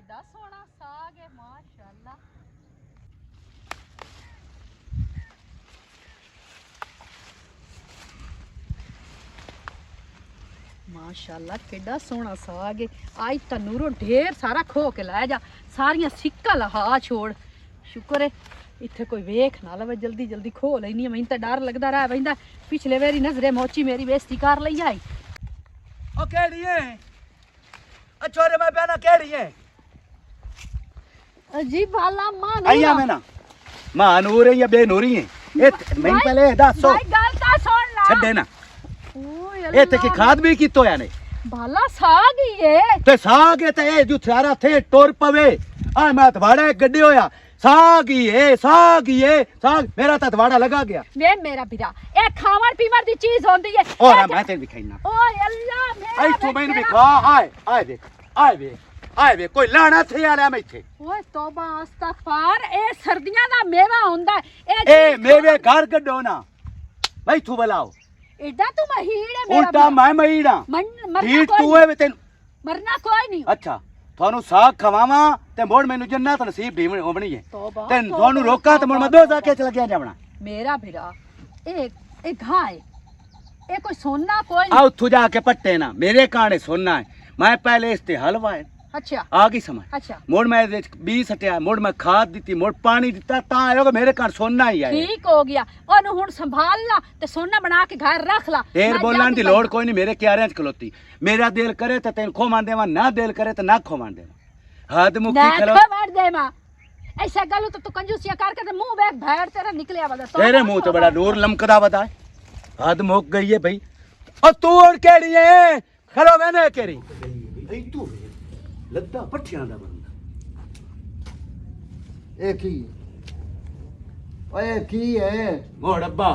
ਕਿੱਡਾ ਸੋਹਣਾ ਸਾਗ ਹੈ ਮਾਸ਼ਾਅੱਲਾ। माशाल्लाह किड्डा सोहना साग है। आज तनूरों ढेर सारा खो के लै जा, सारियां सिक्का लहा छोड़। शुक्र है इत्थे कोई वेख ना लवे, जल्दी जल्दी खो लैनी। मैनूं तां डर लगदा रहा बंदा पिछले वेरी नजरे मोची मेरी बेइज्जती कर लई आई। ओ केड़ी है छोरे मैं पहना केड़ी है जी बाला मां आइया मैं ना मां नूर है या बेनूरी है ए मैं पहले दसो भाई गल ता सुन ला छड्डे ना ए ते की खाद भी कीतो या ने बाला साग ही है ते साग है ते ए जो सारा थे टोर पवे आ मैं तवाड़ा गड्डे होया साग ही है साग मेरा तो तवाड़ा लगा गया वे मेरा बिरा ए खावन पीवन दी चीज होंदी है और मैं तेरे भी खाइना ओए अल्लाह मेरा आई तो मैंने भी खा आए देख आए वे कोई लाना थे आले मैं थे ओए तौबा इस्तगफार ए सर्दियां दा मेवा होंदा ए मेवे घर कड्डो ना मैं तू बुलाओ एडा तू महीड़ है मेरा उल्टा मैं महीड़ा हीट तू है तेन मरना कोई नहीं। अच्छा थानू साग खवावा ते मोड़ मैनू जन्नत नसीब दी होनी है तेन थानू रोका ते मोड़ मैं दो जाके चल गया जावना मेरा बिरा ए घा है ए कोई सोना कोई आ उठू जाके पट्टे ना मेरे काने सोना है मैं पहले इसते हलवा है अच्छा आ गई समझ अच्छा मोड़ मैं बीज सटिया मोड़ मैं खाद दी मोड़ पानी दिता ता आयोगा मेरे कान सोना ही आया ठीक हो गया ओनू हुन संभाल ला ते सोना बना के घर रख ला देर बोलन दी लोड़ कोई नहीं मेरे क्यारे च खलोती मेरा दिल करे तो तेन खो मान देवा ना दिल करे तो ना खो मान देवा हद मुक्ति खलो ना मार दे मां ऐसा गलो तो तू कंजूसियां करके ते मुंह बैग भैड़ तेरा निकलिया बदा तेरे मुंह तो बड़ा नूर लमकदा बता हद मुक गई है भाई और तू और केड़ी है खलो मैंने केरी भाई तू लद्दा पठियां दा बंदा ओए की है मोड़ अब्बा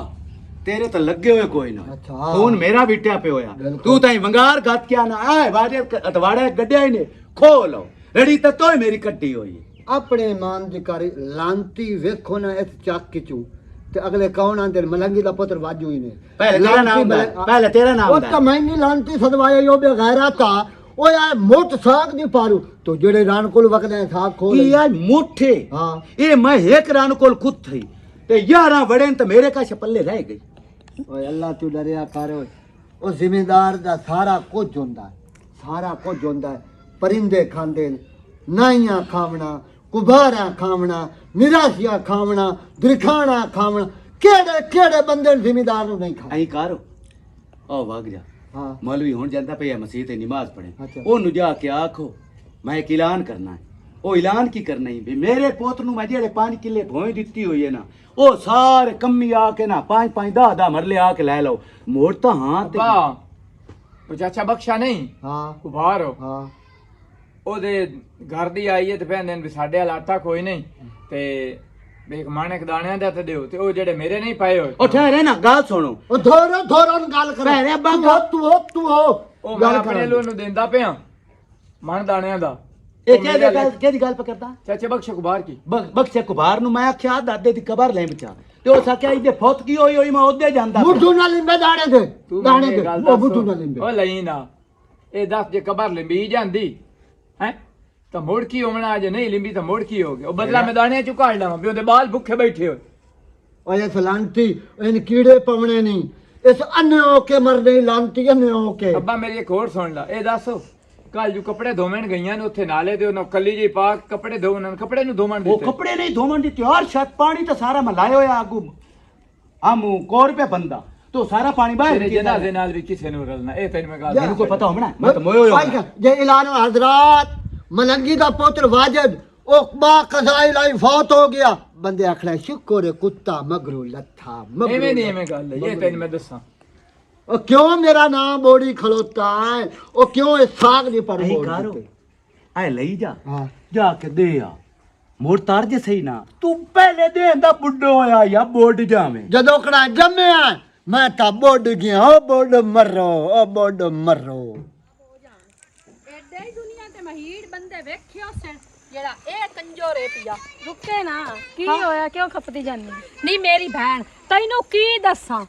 तेरे तो लगे हुए कोई ना अच्छा खून मेरा बिटिया पे होया तू ताई वंगार गत क्या ना आए बाजे अतवाड़े गड्ढे ही ने खोलो रड़ी तो तोय मेरी कट्टी होई अपने मान दी कर लांती वेखो ना इस चक चू ते अगले कौन आंदे मलंगी दा पुत्र वाजू ही ने पहले तेरा नाम ओ तो मैं नहीं लांती सदवाया यो बेगैरा था ओ यार मोट साग नहीं पारू तो जेड़े रानकुल वकदे साग खोल ये यार मुठे हां ये मैं एक रानकुल खुद थई ते 11 बड़े तो मेरे का छपल्ले रह गई ओए अल्लाह तू डरिया कर ओ जिम्मेदार दा सारा कुछ होंदा है परिंदे खांदे नाइयां खावना कुबारा खावना निराशिया खावना द्रिखाना खावना केड़े केड़े बंदे जिम्मेदार नु नहीं खा आई करो ओ भाग जा हां मौलवी हुन ਜਾਂਦਾ ਪਿਆ ਮਸਜਿਦ ਤੇ ਨਮਾਜ਼ ਪੜ੍ਹੇ ਅੱਛਾ। ਉਹਨੂੰ ਜਾ ਕੇ ਆਖੋ ਮੈਂ ਇੱਕ ਐਲਾਨ ਕਰਨਾ ਹੈ ਉਹ ਐਲਾਨ ਕੀ ਕਰਨਾ ਹੈ ਵੀ ਮੇਰੇ ਪੁੱਤ ਨੂੰ ਮੈਂ ਜਿਹੜੇ 5 ਕਿੱਲੇ ਭੋਏ ਦਿੱਤੀ ਹੋਈ ਹੈ ਨਾ ਉਹ ਸਾਰੇ ਕੰਮੀ ਆ ਕੇ ਨਾ 5 5 10 ਮਰਲੇ ਆ ਕੇ ਲੈ ਲਓ ਮੋੜ ਤਾਂ ਹਾਂ ਤੇ ਉਹ ਚਾਚਾ ਬਖਸ਼ਾ ਨਹੀਂ हां ਉਭਾਰ ਹੋ हां ਉਹਦੇ ਘਰ ਦੀ ਆਈ ਹੈ ਤੇ ਕਹਿੰਦੇ ਨੇ ਵੀ ਸਾਡੇ ਹਾਲ ਆਟਾ ਕੋਈ ਨਹੀਂ ਤੇ ਵੇਖ ਮਾਣਕ ਦਾਣਿਆਂ ਦਾ ਤੇ ਦਿਓ ਤੇ ਉਹ ਜਿਹੜੇ ਮੇਰੇ ਨਹੀਂ ਪਾਏ ਹੋਏ ਉਹ ਠਹਿਰੇ ਨਾ ਗੱਲ ਸੁਣੋ ओ धोरो गल कर अरे अब्बा तू हो ਉਹ ਮੈਂ ਆਪਣੇ ਲੋ ਨੂੰ ਦਿੰਦਾ ਪਿਆ ਮਣ ਦਾਣਿਆਂ ਦਾ ਇਹ ਕਿਹਦੀ ਗੱਲ ਪਕੜਦਾ ਚਾਚਾ ਬਖਸ਼ਾ ਉਭਾਰ ਕੀ ਬਖਸ਼ੇ ਕੁਬਾਰ ਨੂੰ ਮੈਂ ਆਖਿਆ ਦਾਦੇ ਦੀ ਕਬਰ ਲੈ ਬਚਾ ਤੇ ਉਹ ਸਾਕਿਆ ਇਹਦੇ ਫੁੱਤ ਕੀ ਹੋਈ ਮੈਂ ਉਹਦੇ ਜਾਂਦਾ ਮੁੱਢੂ ਨਾਲ ਲਿੰਬੇ ਦਾਣੇ ਦੇ ਉਹ ਮੁੱਢੂ ਨਾਲ ਲਿੰਬੇ ਉਹ ਲਈ ਨਾ ਇਹ ਦੱਸ ਜੇ ਕਬਰ ਲਿੰਬੀ ਜਾਂਦੀ ਹੈ ਤਾਂ ਮੁੜ ਕੀ ਹੋਣਾ ਜੇ ਨਹੀਂ ਲਿੰਬੀ ਤਾਂ ਮੁੜ ਕੀ ਹੋ ਗਿਆ ਉਹ ਬਦਲਾ ਮੈਂ ਦਾਣਿਆਂ ਚੋਂ ਕਾਢ ਲਵਾਂ ਵੀ ਉਹਦੇ ਬਾਲ ਭੁੱਖੇ ਬੈਠੇ ਹੋਏ ओए फलांती इन कीड़े पवने नहीं इस अन्य होके मरने लांती अन्य होके ਅੱਬਾ ਮੇਰੀ ਇੱਕ ਹੋਰ ਸੁਣ ਲੈ ਇਹ ਦੱਸ ਕੱਲ ਜੂ ਕੱਪੜੇ ਧੋਵਣ ਗਈਆਂ ਨੇ ਉੱਥੇ ਨਾਲੇ ਦੇ ਉਹਨਾਂ ਕੱਲੀ ਜੀ ਪਾ ਕੱਪੜੇ ਧੋਵਣ ਕੱਪੜੇ ਨੂੰ ਧੋਵਣ ਉਹ ਦਿੱਤੇ ਕੱਪੜੇ ਨਹੀਂ ਧੋਵਣ ਦਿੱਤੇ ਔਰ ਛੱਤ ਪਾਣੀ ਤਾਂ ਸਾਰਾ ਮੈਂ ਲਾਇਆ ਹੋਇਆ ਆਗੂ ਆਮੂ ਕੋਰ ਰੁਪਏ ਬੰਦਾ तो सारा पानी बाहर ਤੇਰੇ ਜਨਾਜ਼ੇ ਨਾਲ ਵੀ ਕਿਸੇ ਨੂੰ ਰਲਣਾ ਇਹ ਤੈਨੂੰ ਮੈਂ ਗੱਲ ਮੈਨੂੰ ਕੋਈ ਪਤਾ ਹੋਣਾ ਮੈਂ ਤਾਂ ਮੋਇਓ ਹੋਇਆ जे इलान हजरात मलंगी दा पुत्र वाजिद ओ बा कज़ाई लाई फौत हो गया बंदे आखड़ा शुक्र है कुत्ता मगरू लथा ਐਵੇਂ ਨਹੀਂ ਐਵੇਂ ਗੱਲ ਹੈ ਇਹ ਤੈਨੂੰ ਮੈਂ ਦੱਸਾਂ ओ क्यों मेरा नाम बोड़ी खलोता है ओ क्यों इस साग नहीं पर नहीं करो आए लई जा हां जाके दे आ मोर तार जे सही ना तू पहले देंदा बुड्ढो होया या बोड जावे जदों कड़ा जम्मे आ मैं ता बोड गया ओ बोड मरो एडे ही दुनिया ते महीड़ बंदे वेखियो से जेड़ा ए कंजोरे पिया रुके ना की होया क्यों खपती जानी नहीं मेरी बहन तैनू की दसां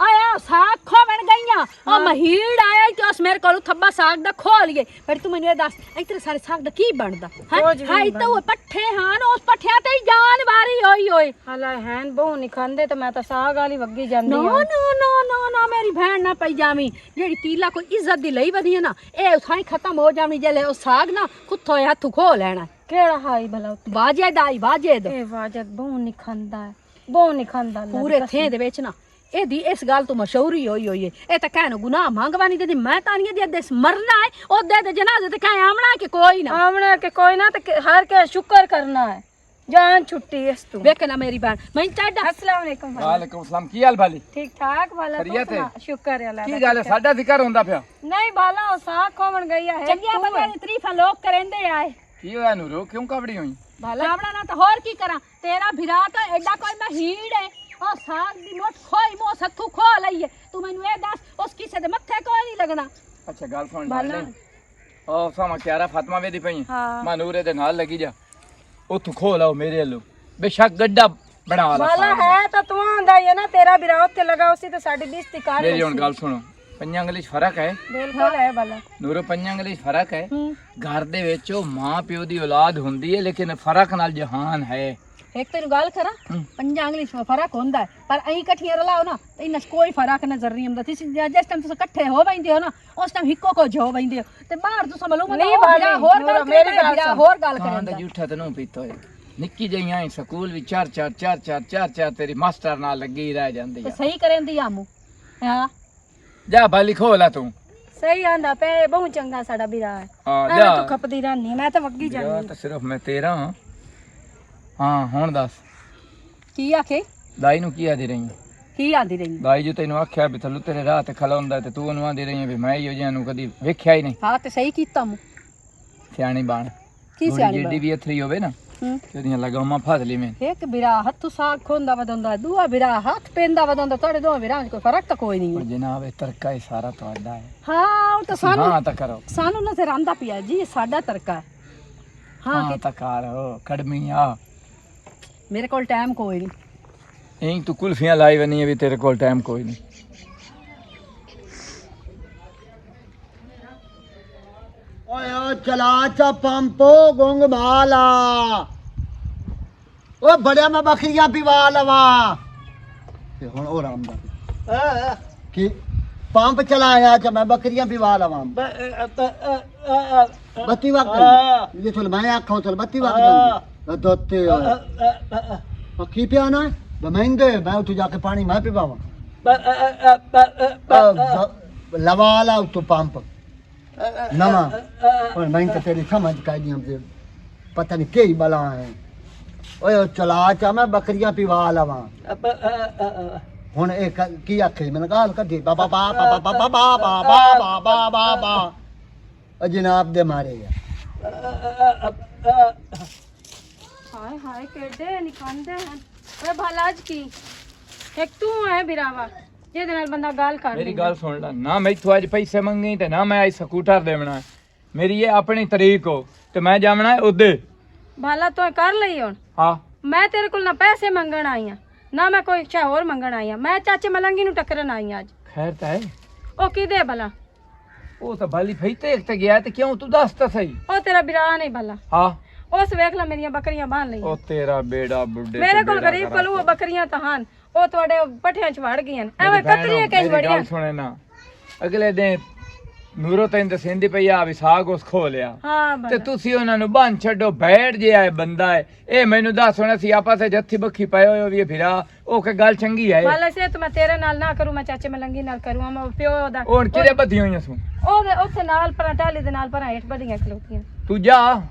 ਆਇਆ ਸਾਗ ਖੋਵਣ ਗਈਆਂ ਉਹ ਮਹੀੜ ਆਇਆ ਕਿ ਉਸ ਮੇਰੇ ਕੋਲ ਥੱਬਾ ਸਾਗ ਦਾ ਖੋ ਲਈਏ ਪਰ ਤੂੰ ਮੈਨੂੰ ਇਹ ਦੱਸ ਇਤਨੇ ਸਾਰੇ ਸਾਗ ਦਾ ਕੀ ਬਣਦਾ ਹਾਈ ਤਾਂ ਉਹ ਪੱਠੇ ਹਨ ਉਸ ਪੱਠਿਆਂ ਤੇ ਹੀ ਜਾਨ ਵਾਰੀ ਹੋਈ ਓਏ ਹਾਲਾ ਹੈਨ ਬਹੁ ਨਹੀਂ ਖਾਂਦੇ ਤੇ ਮੈਂ ਤਾਂ ਸਾਗ ਵਾਲੀ ਵੱਗੀ ਜਾਂਦੀ ਨਾ ਆ ਨਾ ਨਾ ਨਾ ਨਾ ਮੇਰੀ ਭੈਣ ਨਾ ਪਈ ਜਾਵੀਂ ਜਿਹੜੀ ਤੀਲਾ ਕੋਈ ਇੱਜ਼ਤ ਦੀ ਲਈ ਵਧੀਆ ਨਾ ਇਹ ਉਥਾਈ ਖਤਮ ਹੋ ਜਾਵੀਂ ਜੇ ਉਹ ਸਾਗ ਨਾ ਕੁੱਥੋਂ ਹੱਥ ਖੋ ਲੈਣਾ ਕਿਹੜਾ ਹਾਈ ਭਲਾ ਬਾਜੇ ਦਾ ਹੀ ਬਾਜੇ ਦਾ ਇਹ ਵਾਜਦ ਬਹੁ ਨਹੀਂ ਖਾਂਦਾ ਹੈ ਬਹੁ ਨਹੀਂ ਖਾਂਦਾ ਅੱਲਾ ਦੀ ਪੂਰੇ ਕਸਮ। ਥੇ ਦੇ ਵਿੱਚ ਨਾ ਇਹਦੀ ਇਸ ਗੱਲ ਤੋਂ ਮਸ਼ਹੂਰੀ ਹੋਈ ਇਹ ਤਾਂ ਕਹਿਣ ਗੁਨਾਹ ਮੰਗਵਾਨੀ ਤੇ ਮੈਂ ਤਾਂ ਨਹੀਂ ਦੇ ਮਰਨਾ ਹੈ ਉਹਦੇ ਦੇ ਜਨਾਜ਼ੇ ਤੇ ਕਹਿ ਆਮਣਾ ਕਿ ਕੋਈ ਨਾ ਆਮਣਾ के कोई ना तो हर के शुक्र करना है जान छुट्टी इस तू ਵੇਖ ਨਾ ਮੇਰੀ ਭੈਣ ਮੈਂ ਚਾਹਦਾ अस्सलाम वालेकुम भाई ਵਾਲੇਕੁਮ ਸਲਾਮ ਕੀ ਹਾਲ ਬਾਲੀ ठीक ठाक वाला खैरियत है? शुक्र है अल्लाह ਕੀ दा। ਗੱਲ ਹੈ ਸਾਡਾ ਜ਼ਿਕਰ ਹੁੰਦਾ ਪਿਆ नहीं बाला ओ साग खोमन गई है ਚੰਗੀਆਂ ਬੰਦਿਆਂ ਦੀ ਤਾਰੀਫਾਂ ਲੋਕ ਕਰਨਦੇ ਆਏ ਕੀ ਹੋਇਆ ਨੂਰੋ ਕਿਉਂ ਕਬੜੀ ਹੋਈ ਭਲਾ ਆਮਣਾ ਨਾ ਤਾਂ ਹੋਰ ਕੀ ਕਰਾਂ ਤੇਰਾ ਭਰਾ ਤਾਂ ਐਡਾ ਕੋਈ ਮਹੀੜ ਹੈ ਉਹ ਸਾਗ ਦੀ ਮੋਟ ਖੋਈ ਮੋ ਸੱਥੂ ਖੋ ਲਈਏ ਤੂੰ ਮੈਨੂੰ ਇਹ ਦੱਸ ਉਸ ਕਿਸੇ ਦੇ ਮੱਥੇ ਕੋਈ ਨਹੀਂ ਲੱਗਣਾ ਅੱਛਾ ਗੱਲ ਸੁਣ ਬਾਲਾ। ਲੈ ਉਹ ਸਾਮਾ ਕਿਆਰਾ ਫਾਤਮਾ ਵੇਦੀ ਪਈ हाँ ਮਨੂਰੇ ਦੇ ਨਾਲ ਲੱਗੀ ਜਾ ਉੱਥੋਂ ਖੋ ਲਾਓ ਮੇਰੇ ਵੱਲੋਂ ਬੇਸ਼ੱਕ ਗੱਡਾ ਬਣਾ ਲਾ बाला ਸਾਗ ਦਾ। है तो तू आंदा है ना तेरा भी रात ते लगा उसी तो साडी 20 ती कार ਮੇਰੀ ਹੁਣ ਗੱਲ ਸੁਣੋ ਪੰਜਾਂ ਉਂਗਲੀ 'ਚ ਫਰਕ ਹੈ बिल्कुल है बाला ਨੂਰੋ ਪੰਜਾਂ ਉਂਗਲੀ 'ਚ ਫਰਕ ਹੈ ਘਰ ਦੇ ਵਿੱਚ ਉਹ ਮਾਂ ਪਿਓ ਦੀ ਔਲਾਦ ਹੁੰਦੀ ਹੈ ਲੇਕਿਨ ਫਰਕ ਨਾਲ ਜਹਾਨ ਹੈ ਇੱਕ ਤੈਨੂੰ ਗੱਲ ਕਰਾਂ ਪੰਜਾਂ ਇੰਗਲਿਸ਼ ਵਿੱਚ ਫਰਕ ਹੁੰਦਾ ਹੈ ਪਰ ਅਹੀਂ ਇਕੱਠੀਆਂ ਰਲਾਓ ਨਾ ਤੇ ਇਹਨਾਂ 'ਚ ਕੋਈ ਫਰਕ ਨਜ਼ਰ ਨਹੀਂ ਆਉਂਦਾ ਤੁਸੀਂ ਜਿਸ ਟਾਈਮ ਤੁਸੀਂ ਇਕੱਠੇ ਹੋ ਬੈਂਦੇ ਹੋ ਨਾ ਉਸ ਟਾਈਮ ਇੱਕੋ ਕੋ ਜੋ ਬੈਂਦੇ ਹੋ ਤੇ ਬਾਹਰ ਤੁਸੀਂ ਮਾਲੂਮ ਨਹੀਂ ਬਾਲੀ, ਹੋਰ ਗੱਲ ਮੇਰੀ ਗੱਲ ਕਰੇ ਸੁਣ। ਹੋਰ ਗੱਲ ਕਾਂ ਦਾ ਕਰੇ ਝੂਠਾ ਤੈਨੂੰ ਪੀਤਾ ਹੋਏ ਨਿੱਕੀ ਜਈਆਂ ਹੀ ਸਕੂਲ ਵਿੱਚ ਚਾਰ ਤੇਰੀ ਮਾਸਟਰ ਨਾਲ ਲੱਗੀ ਰਹਿ ਜਾਂਦੀ ਤੇ ਆ ਸਹੀ ਕਰਨ ਦੀ ਆਮੂ ਹਾਂ ਜਾ ਬਾਲੀ ਖੋਲਾ ਤੂੰ सही आंदा पे बहुत चंगा साडा भी रहा है ਹਾਂ मैं ਜਾ तो खपदी रहनी मैं तो वग्गी ਜਾ जानी ਤਾਂ ਸਿਰਫ ਮੈਂ ਤੇਰਾ ਹਾਂ ਹਾਂ ਹੁਣ ਦੱਸ ਕੀ ਆਖੇ ਦਾਈ ਨੂੰ ਕੀ ਆਦੀ ਰਹੀ ਕੀ ਆਂਦੀ ਰਹੀ ਦਾਈ ਜੋ ਤੈਨੂੰ ਆਖਿਆ ਵੀ ਥੱਲੂ ਤੇਰੇ ਰਾਹ ਤੇ ਖਲਾਉਂਦਾ ਤੇ ਤੂੰ ਉਹਨੂੰ ਆਂਦੀ ਰਹੀ ਵੀ ਮੈਂ ਇਹੋ ਜਿਹਾ ਨੂੰ ਕਦੀ ਵੇਖਿਆ ਹੀ ਨਹੀਂ ਹਾਂ ਤੇ ਸਹੀ ਕੀਤਾ ਮੂੰ ਸਿਆਣੀ ਬਾਣ ਕੀ ਸਿਆਣੀ ਜਿੱਡੀ ਵੀ ਅਥਰੀ ਹੋਵੇ ਨਾ ਹੂੰ ਤੇ ਉਹਦੀਆਂ ਲਗਾਮਾਂ ਫਸ ਲਈ ਮੈਂ ਇੱਕ ਬਿਰਾ ਹੱਥ ਸਾਗ ਖੋਂਦਾ ਵਧਾਉਂਦਾ ਦੂਆ ਬਿਰਾ ਹੱਥ ਪੈਂਦਾ ਵਧਾਉਂਦਾ ਤੁਹਾਡੇ ਦੋਵੇਂ ਬਿਰਾਂ 'ਚ ਕੋਈ ਫਰਕ ਤਾਂ ਕੋਈ ਨਹੀਂ ਪਰ ਹੈ ਜਨਾਬ ਇਹ ਤਰਕਾ ਹੀ ਸਾਰਾ ਤੁਹਾਡਾ ਹੈ ਹਾਂ ਉਹ ਤਾਂ ਸਾਨੂੰ ਹਾਂ ਤਾਂ ਕਰੋ ਸਾਨੂੰ ਨਜ਼ਰ ਆਂਦਾ ਪਿਆ ਜੀ ਇਹ ਸਾਡਾ ਤਰਕਾ ਹੈ ਹਾਂ ਹਾਂ ਤਾਂ ਕਰੋ ਕੜਮੀ ਆ ਮੇਰੇ ਕੋਲ ਟਾਈਮ ਕੋਈ ਨਹੀਂ ਇਹੀ ਤੂੰ ਕੁਲਫੀਆਂ ਲਾਈ ਵਨੀ ਹੈ ਵੀ ਤੇਰੇ ਕੋਲ ਟਾਈਮ ਕੋਈ ਨਹੀਂ ਓਏ ਓ ਚਲਾ ਚਾ ਪੰਪੋ ਗੁੰਗ ਭਾਲਾ ਓ ਬੜਿਆ ਮੈਂ ਬੱਕਰੀਆਂ ਪਿਵਾ ਲਵਾਂ ਤੇ ਹੁਣ ਉਹ ਰਾਮ ਦਾ ਕੀ ਪੰਪ ਚਲਾਇਆ ਚ ਮੈਂ ਬੱਕਰੀਆਂ ਪਿਵਾ ਲਵਾਂ ਬੱਤੀ ਵਕਤ ਇਹ ਚਲ ਮੈਂ ਆਖਾਂ ਚਲ ਬੱਤੀ ਵਕਤ ਦੋਤੇ ਕੀ ਪਿਆਣਾ ਬਮੈਂਦੇ ਮੈਂ ਉੱਥੇ ਜਾ ਕੇ ਪਾਣੀ ਮੈਂ ਪਿਵਾਵਾਂ ਲਵਾ ਲਾ ਤੂੰ ਪੰਪ ਨਵਾਂ और मैं तो तेरी समझ का दी हमसे पता नहीं कई बला है ओए चला चा मैं बकरियां पिवा लवा हुन एक की आखे मैंने गाल कढी बाबा बाबा बाबा बाबा बाबा बाबा बाबा जनाब दे मारे हाय हाय केडे निकांदे हैं ओए भलाज की एक तू है बिरावा ਜਿਹਦੇ ਨਾਲ ਬੰਦਾ ਗੱਲ ਕਰ ਮੇਰੀ ਗੱਲ ਸੁਣ ਲੈ ਨਾ ਮੈਥੋਂ ਅੱਜ ਪੈਸੇ ਮੰਗੇ ਤੇ ਨਾ ਮੈਂ ਅੱਜ ਸਕੂਟਰ ਦੇਵਣਾ ਮੇਰੀ ਇਹ ਆਪਣੀ ਤਰੀਕ ਹੋ ਤੇ ਮੈਂ ਜਾਵਣਾ ਉਹਦੇ ਭਲਾ ਤੂੰ ਕਰ ਲਈ ਹੁਣ ਹਾਂ ਮੈਂ ਤੇਰੇ ਕੋਲ ਨਾ ਪੈਸੇ ਮੰਗਣ ਆਈ ਆ ਨਾ ਮੈਂ ਕੋਈ ਇੱਛਾ ਹੋਰ ਮੰਗਣ ਆਈ ਆ ਮੈਂ ਚਾਚੇ ਮਲੰਗੀ ਨੂੰ ਟੱਕਰਨ ਆਈ ਆ ਅੱਜ ਖੈਰ ਤਾਂ ਹੈ ਉਹ ਕਿਦੇ ਭਲਾ ਉਹ ਤਾਂ ਬਾਲੀ ਫਈ ਤੇ ਇੱਕ ਤੇ ਗਿਆ ਤੇ ਕਿਉਂ ਤੂੰ ਦੱਸ ਤਾਂ ਸਹੀ ਉਹ ਤੇਰਾ ਬਿਰਾ ਨਹੀਂ ਭਲਾ ਹਾਂ ਉਸ ਵੇਖ ਲੈ ਮੇਰੀਆਂ ਬੱਕਰੀਆਂ ਬਾਂਧ ਲਈਆਂ ਉਹ ਤੇਰਾ ਬੇੜਾ ਬੁੱਢੇ ਮੇਰੇ ਕੋਲ ਗਰੀਬ ਕੋਲ ਉਹ ਬੱਕਰੀਆਂ ਤਾਂ ਹਨ ਉਹ ਤੁਹਾਡੇ ਪੱਠਿਆਂ 'ਚ ਵੜ ਗਈਆਂ ਐਵੇਂ ਕਤਰੀਆਂ ਕਈ ਵੜੀਆਂ ਸੁਣੇ ਨਾ ਅਗਲੇ ਦਿਨ ਨੂਰੋ ਤੈਨੂੰ ਦੱਸਦੀ ਪਈ ਆ ਵੀ ਸਾਗ ਉਸ ਖੋ ਲਿਆ ਹਾਂ ਤੇ ਭਲਾ ਤੁਸੀਂ ਉਹਨਾਂ ਨੂੰ ਬੰਨ ਛੱਡੋ ਬੈਠ ਜਿਆ ਹੈ ਬੰਦਾ ਹੈ ਇਹ ਮੈਨੂੰ ਦੱਸ ਹੁਣ ਅਸੀਂ ਆਪਸ ਵਿੱਚ ਹੱਥੀ ਬੱਖੀ ਪਏ ਹੋਏ ਵੀ ਫਿਰਾ ਉਹ ਕਿ ਗੱਲ ਚੰਗੀ ਹੈ ਭਲਾ ਸੇ ਤੇ ਮੈਂ ਤੇਰੇ ਨਾਲ ਨਾ ਕਰੂੰ ਮੈਂ ਚਾਚੇ ਮਲੰਗੀ ਨਾਲ ਕਰੂੰ ਮੈਂ ਪਿਓ ਦਾ ਹੁਣ ਕਿਹੜੇ ਬੱਧੀ ਹੋਈਆਂ ਸੂ ਉਹਦੇ ਉੱਥੇ ਨਾਲ ਪਰਾਂ ਟਾਲੀ ਦੇ ਨਾਲ ਪਰਾਂ ਹੇਠ ਬੱਡੀਆਂ ਖਲੋਤੀਆਂ ਤੂੰ ਜਾ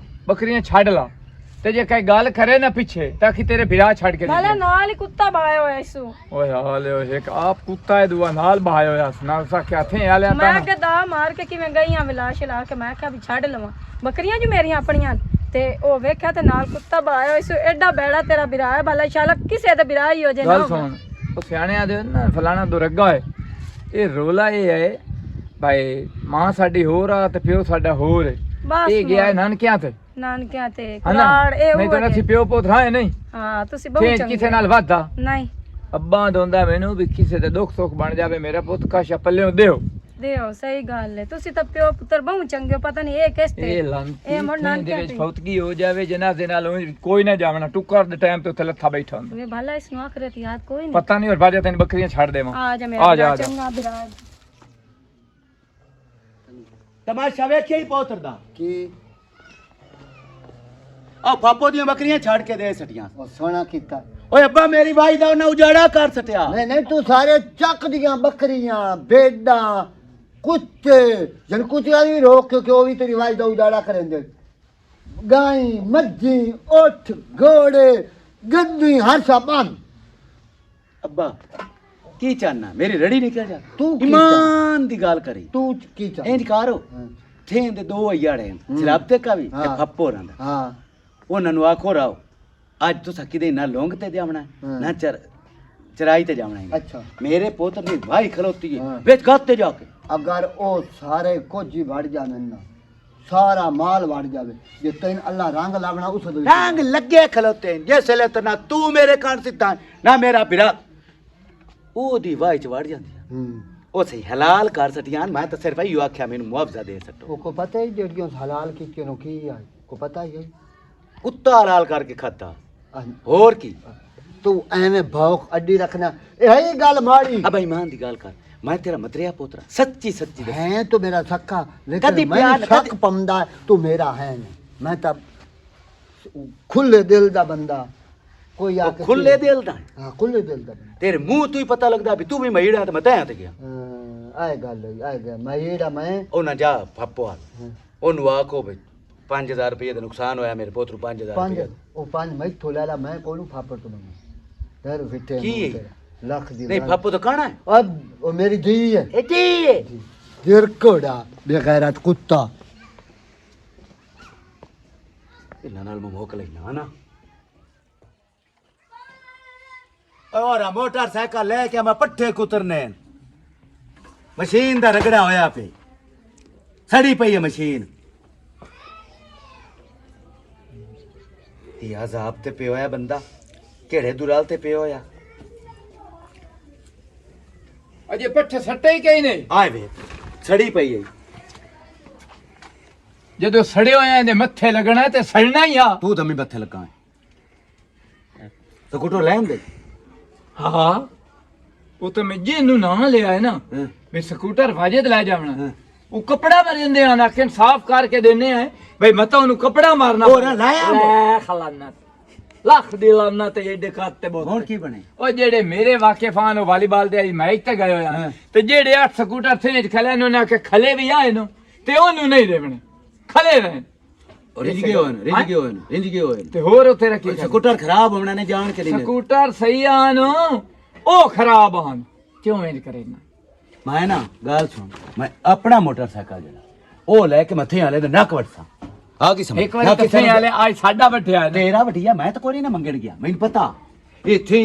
ਬੱਕਰੀਆਂ ਛੱਡ ਲਾ ਤੇ ਜੇ ਕਈ ਗੱਲ ਕਰੇ ਨਾ ਪਿੱਛੇ ਤਾਂ ਕਿ ਤੇਰੇ ਵਿਰਾਹ ਛੱਡ ਕੇ ਭਲਾ ਨਾਲ ਹੀ ਕੁੱਤਾ ਬਾਇਆ ਹੋਇਆ ਇਸੂ ਓਏ ਹਾਲੇ ਓਏ ਇੱਕ ਆਪ ਕੁੱਤਾ ਹੈ ਦੂਆ ਨਾਲ ਬਾਇਆ ਹੋਇਆ ਨਾਲ ਸਾਖਿਆ ਥੇ ਆਲਿਆਂ ਮੈਂ ਤਾਂ ਕਿ ਦਾ ਮਾਰ ਕੇ ਕਿਵੇਂ ਗਈਆਂ ਵਿਲਾਸ਼ ਲਾ ਕੇ ਮੈਂ ਕਿਹਾ ਵੀ ਛੱਡ ਲਵਾਂ ਬੱਕਰੀਆਂ ਜੀ ਮੇਰੀਆਂ ਆਪਣੀਆਂ ਤੇ ਉਹ ਵੇਖਿਆ ਤੇ ਨਾਲ ਕੁੱਤਾ ਬਾਇਆ ਹੋਇਆ ਇਸੂ ਐਡਾ ਬੈੜਾ ਤੇਰਾ ਬਿਰਾ ਹੈ ਭਲਾ ਇਨਸ਼ਾਅੱਲਾ ਕਿਸੇ ਦਾ ਬਿਰਾ ਹੀ ਹੋ ਜੇ ਨਾ ਗੱਲ ਸੁਣ ਉਹ ਸਿਆਣਿਆਂ ਦੇ ਨਾ ਫਲਾਣਾ ਦੁਰਗਾ ਹੈ ਇਹ ਰੋਲਾ ਇਹ ਹੈ ਭਾਈ ਮਾਂ ਸਾਡੀ ਹੋਰ ਆ ਤੇ ਪਿਓ ਸਾਡਾ ਹੋਰ ਹੈ ਬਸ ਇਹ ਗਿਆ ਹੈ ਨਾਨਕਿਆਂ ਤੇ ਨਾਨਕਿਆਂ ਤੇ ਹਨਾ ਕੁਲਾੜ ਇਹ ਨਹੀਂ ਤਾਂ ਉਹ ਅਸੀਂ ਪਿਓ ਪੁੱਤ ਰਾਏ ਨਹੀਂ ਹਾਂ ਤੁਸੀਂ ਬਹੁਤ ਫੇਰ ਚੰਗੇ ਕਿਸੇ ਨਾਲ ਵਾਦਾ ਨਹੀਂ ਅੱਬਾ ਦੋਂਦਾ ਮੈਨੂੰ ਵੀ ਕਿਸੇ ਦੇ ਦੁੱਖ ਸੁੱਖ ਬਣ ਜਾਵੇ ਮੇਰਾ ਪੁੱਤ ਕਾਸ਼ਾ ਪੱਲਿਓ ਦਿਓ ਦਿਓ ਸਹੀ ਗੱਲ ਹੈ ਤੁਸੀਂ ਤਾਂ ਪਿਓ ਪੁੱਤਰ ਬਹੁ ਚੰਗੇ ਹੋ, ਪਤਾ ਨਹੀਂ ਇਹ ਕਿਸ ਤੇ ਇਹ ਲੰਤੀ ਇਹ ਮੁੜ ਦੇ ਨਾਨਕਿਆਂ ਵਿੱਚ ਤੇ ਫੌਤਗੀ ਹੋ ਜਾਵੇ ਜਨਾਜ਼ੇ ਨਾਲ ਕੋਈ ਨਾ ਜਾਵਣਾ ਟੁੱਕਰ ਦੇ ਟਾਈਮ ਤੇ ਉੱਥੇ ਲੱਥਾ ਬੈਠਾ ਹੁੰਦਾ ਵੇ ਭਲਾ ਇਸ ਨੂੰ ਆਖਰਤ ਯਾਦ ਕੋਈ ਨਹੀਂ। ਪਤਾ ਨਹੀਂ ਹੋਰ ਬਾਜਾ ਤੈਨੂੰ ਬੱਕਰੀਆਂ ਛੱਡ ਦੇਵਾਂ ਆ ਜਾ ਆ ਮੇਰਾ ਜਾ, ਭਰਾ, ਆ ਜਾ। ਚੰਗਾ ਬਿਰਾਜ। ਤਮਾਸ਼ਾ ਵੇਖਿਆ ਹੀ ਪੋਤਰਦਾ ਕੀ ਆ ਪਾਪੋ ਦੀਆਂ ਬੱਕਰੀਆਂ ਛੱਡ ਕੇ ਦੇ ਸਟੀਆਂ ਉਹ ਸੋਹਣਾ ਕੀਤਾ। ਓਏ ਅੱਬਾ ਮੇਰੀ ਵਾਈ ਦਾ ਉਹਨਾਂ ਉਜਾੜਾ ਕਰ ਸਟਿਆ ਨਹੀਂ ਨਹੀਂ ਤੂੰ ਸਾਰੇ ਚੱਕ ਦੀਆਂ ਬੱਕਰੀਆਂ ਬੇਡਾਂ ਕੁੱਤੇ ਜਨ ਕੁੱਤਿਆਂ ਵੀ ਰੋਕ ਕਿਉਂਕਿ ਉਹ ਵੀ ਤੇਰੀ ਵਾਈ ਦਾ ਉਜਾੜਾ ਕਰਨਦੇ ਗਾਈ ਮੱਝੀ ਊਠ ਘੋੜੇ ਗੱਦੀ ਹਰ ਸਾਬਨ ਅੱਬਾ ਕੀ ਚਾਹਨਾ ਮੇਰੀ ਰੜੀ ਨਿਕਲ ਜਾ ਤੂੰ ਕੀ ਇਮਾਨ ਦੀ ਗੱਲ ਕਰੀ ਤੂੰ ਕੀ ਚਾਹ ਇੰਜ ਕਰੋ ਥੇਂ ਦੇ ਦੋ ਅਈਆੜੇ ਸ਼ਰਾਬ ਤੇ ਕਾ ਵੀ ਤੇ ਹਾਂ। ਫੱਪੋ ਰੰਦਾ ਹਾਂ ਉਹਨਾਂ ਨੂੰ ਆਖੋ ਰਾਓ ਅੱਜ ਤੁਸੀਂ ਕਿਤੇ ਨਾ ਲੌਂਗ ਤੇ ਜਾਵਣਾ ਹਾਂ। ਨਾ ਚਰਾਈ ਤੇ ਜਾਵਣਾ ਹੈ। ਅੱਛਾ ਮੇਰੇ ਪੁੱਤ ਦੀ ਭਾਈ ਖਲੋਤੀ ਹੈ ਹਾਂ। ਵਿੱਚ ਗੱਤ ਤੇ ਜਾ ਕੇ ਅਗਰ ਉਹ ਸਾਰੇ ਕੁਝ ਹੀ ਵੜ ਜਾਣ ਨਾ ਸਾਰਾ ਮਾਲ ਵੜ ਜਾਵੇ ਜੇ ਤੈਨ ਅੱਲਾ ਰੰਗ ਲਾਵਣਾ ਉਸ ਦੇ ਰੰਗ ਲੱਗੇ ਖਲੋਤੇ ਨੇ। ਜਿਸ ਵੇਲੇ ਤਾਂ ਨਾ ਤੂੰ ਮੇਰੇ ਕੰਨ ਸਿੱਧਾ ਨਾ ਮੇਰਾ ਬਿਰਾ ਉਹਦੀ ਵਾਈ ਚ ਵੜ ਜਾਂਦੀ ਆ। ਉਹ ਸਹੀ ਹਲਾਲ ਕਰ ਸਟਿਆਨ ਮੈਂ ਤਾਂ ਸਿਰਫ ਇਹੋ ਆਖਿਆ ਮੈਨੂੰ ਮੁਆਵਜ਼ਾ ਦੇ ਸਟੋ ਉਹ ਕੋ ਪਤਾ ਹੀ ਜਿਹੜੀਆਂ ਹਲਾਲ ਕੀ ਕਿਉਂ ਕੀ ਆ ਕੋ ਪਤਾ ਹੀ ਹੈ ਕੁੱਤਾ ਹਲਾਲ ਕਰਕੇ ਖਾਤਾ ਅਹ ਹੋਰ ਕੀ ਤੂੰ ਐਵੇਂ ਭੌਕ ਅੱਡੀ ਰੱਖਣਾ ਇਹ ਹੈ ਹੀ ਗੱਲ ਮਾੜੀ ਅਬ ਇਮਾਨ ਦੀ ਗੱਲ ਕਰ ਮੈਂ ਤੇਰਾ ਮਤਰਿਆ ਪੁੱਤਰਾ ਸੱਚੀ ਸੱਚੀ ਦੱਸ ਹੈ ਤੂੰ ਮੇਰਾ ਸੱਕਾ ਕਦੀ ਲੇਕਿਨ ਮੈਂ ਪਿਆਰ- ਸ਼ੱਕ ਕਦੀ- ਪੰਦਾ ਤੂੰ ਮੇਰਾ ਹੈ ਨਹੀਂ ਮੈਂ ਤਾਂ ਖੁੱਲੇ ਦਿਲ ਦਾ ਬੰਦਾ ਕੋਈ ਆ ਉਹ ਕੇ ਖੁੱਲੇ ਦਿਲ ਦਾ ਹਾਂ ਖੁੱਲੇ ਦਿਲ ਦਾ ਬੰਦਾ ਤੇਰੇ ਮੂੰਹ ਤੋਂ ਹੀ ਪਤਾ ਲੱਗਦਾ ਵੀ ਤੂੰ ਵੀ ਮਈੜਾ ਤੇ ਮੈਂ ਤੈਂ ਤੇ ਗਿਆ ਆਏ ਗੱਲ ਹੋਈ ਆਏ ਗਿਆ ਮੈਂ ਇਹੜਾ ਮੈਂ ਉਹ ਨਾ ਜਾ ਫੱਪੋ ਆ ਹਾਂ, ਉਹਨੂੰ ਆਖੋ ਵੀ 5000 ਰੁਪਏ ਦਾ ਨੁਕਸਾਨ ਹੋਇਆ ਮੇਰੇ ਪੁੱਤ ਨੂੰ 5000 ਪੰਜ ਰੁਪਏ ਉਹ ਪੰਜ ਮੈਂ ਥੋੜਾ ਲਾ ਮੈਂ ਕੋਲੋਂ ਫਾਪੜ ਤੋਂ ਦਰ ਫਿੱਟੇ ਕੀ? ਮੂੰਹ ਤੇਰਾ, ਲੱਖ ਦੀ ਨਹੀਂ ਗੱਲ। ਫੱਪੋ ਤਾਂ ਕਹਣਾ ਹੈ ਅਬ ਉਹ ਮੇਰੀ ਜੀ ਹੈ ਇਹ ਜੀ ਜਿਰਕੋੜਾ ਬੇਗੈਰਤ ਕੁੱਤਾ ਇਹਨਾਂ ਨਾਲ ਮੈਂ ਮੋਕ ਲੈਣਾ ਨਾ ਔਰ ਮੋਟਰਸਾਈਕਲ ਲੈ ਕੇ ਮੈਂ ਪੱਠੇ ਕੁਤਰਨੇ ਮਸ਼ੀਨ ਦਾ ਰਗੜਾ ਹੋਇਆ ਪਈ ਸੜੀ ਪਈ ਹੈ ਮਸ਼ੀਨ ਇਹ ਅਜ਼ਾਬ ਤੇ ਪਿਆ ਹੋਇਆ ਬੰਦਾ ਕਿਹੜੇ ਦੁਰਾਲ ਤੇ ਪਿਆ ਹੋਇਆ ਅਜੇ ਪੱਠੇ ਸੱਟੇ ਹੀ ਕਈ ਨਹੀਂ ਆਏ ਵੇ ਸੜੀ ਪਈ ਹੈ ਜਦੋਂ ਸੜੇ ਹੋਏ ਇਹਦੇ ਮੱਥੇ ਲੱਗਣਾ ਤੇ ਸੜਨਾ ਹੀ ਆ ਤੂੰ ਦਮੀ ਬੱਥੇ ਲੱਗਾ ਹੈ ਤਾਂ ਕੁਟੋ ਲੈਣ ਦੇ ਹਾਂ ਉਹ ਤਾਂ ਮੈਂ ਜਿਹਨੂੰ ਨਾ ਲਿਆ ਹੈ ਨਾ ਹਾਂ, ਮੈਂ ਸਕੂਟਰ ਵਾਜੇ ਤੇ ਲੈ ਜਾਵਣਾ ਹਾਂ। ਉਹ ਕਪੜਾ ਮਾਰਿੰਦੇ ਆ ਨਾ ਕਿ ਸਾਫ਼ ਕਰਕੇ ਦੇਨੇ ਆ ਬਈ ਮਤਾ ਉਹਨੂੰ ਕਪੜਾ ਮਾਰਨਾ ਉਹ ਨਾ ਲਾਇਆ ਲੈ ਖਲਾਨਾ ਲੱਖ ਦੀ ਲਾਨਾ ਤੇ ਏਡੇ ਖਾਤੇ ਹੁਣ ਬਹੁਤ ਕੀ ਬਣੇ ਉਹ ਜਿਹੜੇ ਮੇਰੇ ਵਾਕਿਫਾਨ ਉਹ ਵਾਲੀਬਾਲ ਦੇ ਮੈਚ ਤੇ ਗਏ ਹੋਇਆ ਹਾਂ। ਤੇ ਜਿਹੜੇ 8 ਸਕੂਟਰ ਥੇ ਚ ਖਲੇ ਨੇ ਉਹਨਾਂ ਕੇ ਖਲੇ ਵੀ ਆਏ ਨੂੰ ਤੇ ਉਹਨੂੰ ਨਹੀਂ ਦੇਵਣੇ ਖਲੇ ਰਹੇ ਰਿੰਜ ਗਏ ਹੋਏ ਤੇ ਹੋਰ ਉੱਥੇ ਰੱਖੀ ਖੜੇ। ਸਕੂਟਰ ਖਰਾਬ ਹੋਣਾ ਨੇ ਜਾਣ ਕੇ ਨਹੀਂ ਸਕੂਟਰ ਸਹੀ ਆਨ ਉਹ ਖਰਾਬ ਹਨ ਕਿਉਂ ਇੰਜ ਕਰੇ ਨਾ ਮੈਂ ਨਾ ਗੱਲ ਸੁਣ ਮੈਂ ਆਪਣਾ ਮੋਟਰਸਾਈਕਲ ਜਿਹੜਾ ਉਹ ਲੈ ਕੇ ਮੱਥੇ ਵਾਲੇ ਦੇ ਨੱਕ ਵਟਸਾਂ ਆ ਕੀ ਸਮਝ ਇੱਕ ਵਾਰ ਕਿੱਥੇ ਆਲੇ ਅੱਜ ਸਾਡਾ ਬੱਠਿਆ ਨੇ ਤੇਰਾ ਵਟਿਆ ਮੈਂ ਤਾਂ ਕੋਈ ਨਾ ਮੰਗਣ ਗਿਆ ਮੈਨੂੰ ਪਤਾ ਇੱਥੇ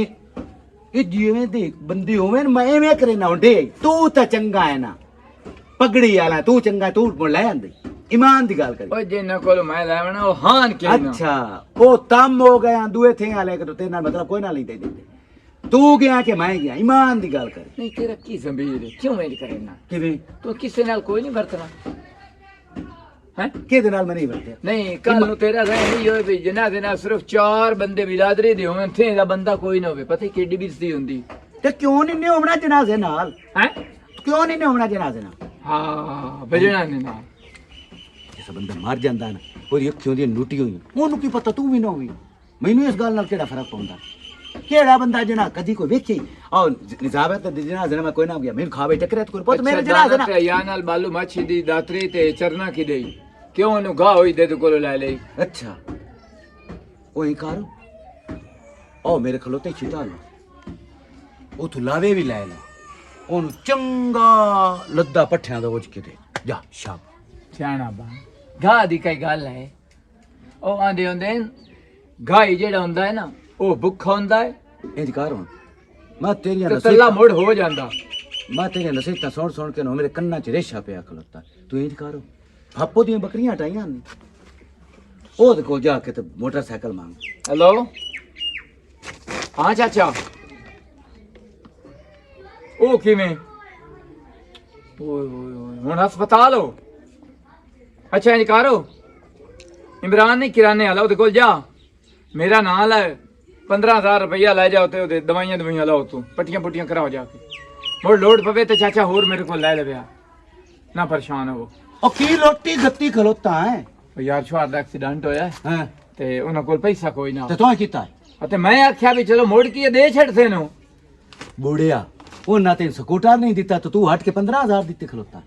ਇਹ ਜਿਵੇਂ ਦੇ ਬੰਦੇ ਹੋਵੇਂ ਨਾ, ਮੈਂ ਐਵੇਂ ਕਰੇ ਨਾ ਹੁੰਦੇ ਤੂੰ ਤਾਂ ਚੰਗਾ ਹੈ ਨਾ ਪਗੜੀ ਵਾਲਾ ਤੂੰ ਚੰਗਾ ਤੂੰ ਲੈ ਆਂਦੀ ਇਮਾਨ ਦੀ ਗੱਲ ਕਰੀ ਓਏ ਜਿੰਨਾ ਕੋਲ ਮੈਂ ਲੈਵਣਾ ਉਹ ਹਾਨ ਕੇ ਨਾ ਅੱਛਾ ਉਹ ਤਮ ਹੋ ਗਿਆ ਦੂਏ ਥੇ ਵਾਲੇ ਕਿ ਤੇ ਨਾਲ ਮਤਲਬ ਕੋਈ ਨਾ ਲੈਂਦੇ ਦਿੰਦੇ ਤੂੰ ਗਿਆ ਕਿ ਮੈਂ ਗਿਆ ਇਮਾਨ ਦੀ ਗੱਲ ਕਰੀ ਨਹੀਂ ਤੇਰਾ ਕੀ ਜ਼ਮੀਰ ਹੈ ਕਿਉਂ ਇੰਜ ਕਰੇ ਨਾ ਕਿਵੇਂ ਤੂੰ ਕਿਸੇ ਨਾਲ ਕੋਈ ਨਹੀਂ ਵਰਤਣਾ ਹੈ ਕਿਹਦੇ ਨਾਲ ਮੈਂ ਨਹੀਂ ਵਰਤਿਆ ਨਹੀਂ ਕੱਲ ਨੂੰ ਤੇਰਾ ਰਹਿ ਨਹੀਂ ਹੋਏ ਵੀ ਜਿਨ੍ਹਾਂ ਦੇ ਨਾਲ ਸਿਰਫ 4 ਬੰਦੇ ਬਿਰਾਦਰੀ ਦੇ ਹੋਣ ਥੇ ਦਾ ਬੰਦਾ ਕੋਈ ਨਾ ਹੋਵੇ ਪਤਾ ਕਿੱਡੀ ਬਿਸਤੀ ਹੁੰਦੀ ਤੇ ਕਿਉਂ ਨਹੀਂ ਨਿਉਣਾ ਜਨਾਜ਼ੇ ਨਾਲ ਹੈ ਕਿਉਂ ਨਹੀਂ ਨਿਉਣਾ ਜਨਾਜ਼ੇ ਨਾਲ ਹਾਂ ਵਜਣਾ ਨੇ ਨਾਲ ਜਿਸ ਬੰਦਾ ਮਰ ਜਾਂਦਾ ਨਾ ਉਹਦੀ ਅੱਖੀਆਂ ਦੀਆਂ ਨੂਟੀ ਹੋਈਆਂ ਉਹਨੂੰ ਕੀ ਪਤਾ ਤੂੰ ਵੀ ਨਾ ਹੋਵੀਂ ਮੈਨੂੰ ਇਸ ਗੱਲ ਨਾਲ ਕਿਹੜਾ ਫਰਕ ਪਾਉਂਦਾ ਕਿਹੜਾ ਬੰਦਾ ਜਨਾ ਕਦੀ ਕੋਈ ਵੇਖੀ ਆ ਨਿਜ਼ਾਬਤ ਤੇ ਜਨਾਜ਼ੇ ਨਾਲ ਮੈਂ ਕੋਈ ਨਾ ਗਿਆ ਮੈਨੂੰ ਖਾਵੇ ਟੱਕਰਿਆ ਤੇ ਕੋਈ ਪੁੱਤ ਮੇਰੇ ਜਨਾਜ਼ੇ ਨਾਲ ਤੇ ਯਾ ਨਾਲ ਬਾਲੂ ਮਾਛੀ ਦੀ ਦਾਤਰੀ ਤੇ ਚਰਨਾ ਕੀ ਦੇਈ ਕਿਉਂ ਉਹਨੂੰ ਗਾਹ ਹੋਈ ਦੇ ਕੋਲ ਲੈ ਲਈ ਅੱਛਾ ਉਹ ਹੀ ਕਰ ਉਹ ਮੇਰੇ ਖਲੋਤੇ ਛਿਤਾ ਲਾ ਉਹ ਤੂੰ ਲਾਵੇ ਵੀ ਲੈ ਲੈ ਉਹਨੂੰ ਚੰਗਾ ਲੱਦਾ ਪੱਠਿਆਂ ਦਾ ਵਜ ਕੇ ਦੇ ਜਾ ਸ਼ਾਬ ਸਿਆਣਾ ਬਾ ਗਾਹ ਦੀ ਕਈ ਗੱਲ ਹੈ ਉਹ ਆਂਦੇ ਹੁੰਦੇ ਗਾਈ ਜਿਹੜਾ ਹੁੰਦਾ ਹੈ ਨਾ ਉਹ ਭੁੱਖਾ ਹੁੰਦਾ ਹੈ ਇੰਜ ਕਰ ਹੁਣ ਮੈਂ ਤੇਰੀਆਂ ਤੇ ਤੱਲਾ ਮੁੜ ਹੋ ਜਾਂਦਾ ਮੈਂ ਤੇਰੀਆਂ ਨਸੀਹਤਾਂ ਸੁਣ ਕੇ ਨਾ ਮੇਰੇ ਕੰਨਾਂ 'ਚ ਰੇਸ਼ਾ ਪਿਆ ਖਲੋਤਾ ਤੂੰ ਇੰਜ ਕਰ ਆਪੋ ਦੀਆਂ ਬੱਕਰੀਆਂ ਹਟਾਈਆਂ ਨੇ ਉਹਦੇ ਕੋਲ ਜਾ ਕੇ ਤੇ ਮੋਟਰਸਾਈਕਲ ਮੰਗ ਹੈਲੋ ਹਾਂ ਚਾਚਾ ਉਹ ਕਿਵੇਂ? ਓਏ ਓਏ ਓਏ, ਹੁਣ ਹਸਪਤਾਲ ਹੋ? ਅੱਛਾ ਇੰਜ ਕਰੋ, ਇਮਰਾਨ ਨਹੀਂ ਕਿਰਾਨੇ ਵਾਲਾ, ਉਹਦੇ ਕੋਲ ਜਾ, ਮੇਰਾ ਨਾਂ ਲੈ, 15,000 ਰੁਪਇਆ ਲੈ ਜਾ, ਤੇ ਉਹਦੇ ਦਵਾਈਆਂ ਲਾਓ, ਤੂੰ ਪੱਟੀਆਂ ਪੁੱਟੀਆਂ ਕਰਾਓ ਜਾ ਕੇ। ਮੁੜ ਲੋੜ ਪਵੇ ਤੇ ਚਾਚਾ ਹੋਰ ਮੇਰੇ ਕੋਲ ਲੈ ਲਵਿਆ, ਨਾ ਪਰੇਸ਼ਾਨ ਹੋ। ਉਹ ਕੀ ਲੋਟੀ ਗੱਤੀ ਖਲੋਤਾ ਹੈ? ਉਹ ਯਾਰ ਛੁਆਰ ਦਾ ਐਕਸੀਡੈਂਟ ਹੋਇਆ ਹਾਂ ਤੇ ਉਹਨਾਂ ਕੋਲ ਪੈਸਾ ਕੋਈ ਨਾ, ਤੇ ਤੂੰ ਕੀਤਾ ਅਤੇ ਮੈਂ ਆਖਿਆ ਵੀ ਚਲੋ ਮੁੜ ਕੇ ਦੇ ਛੱਡਦੇ ਨੂੰ। ਬੁੜਿਆ, ਉਹਨਾਂ ਤੇ ਸਕੂਟਰ ਨਹੀਂ ਦਿੱਤਾ ਤੇ ਤੂੰ ਹਟ ਕੇ 15,000 ਦਿੱਤੇ ਖਲੋਤਾ।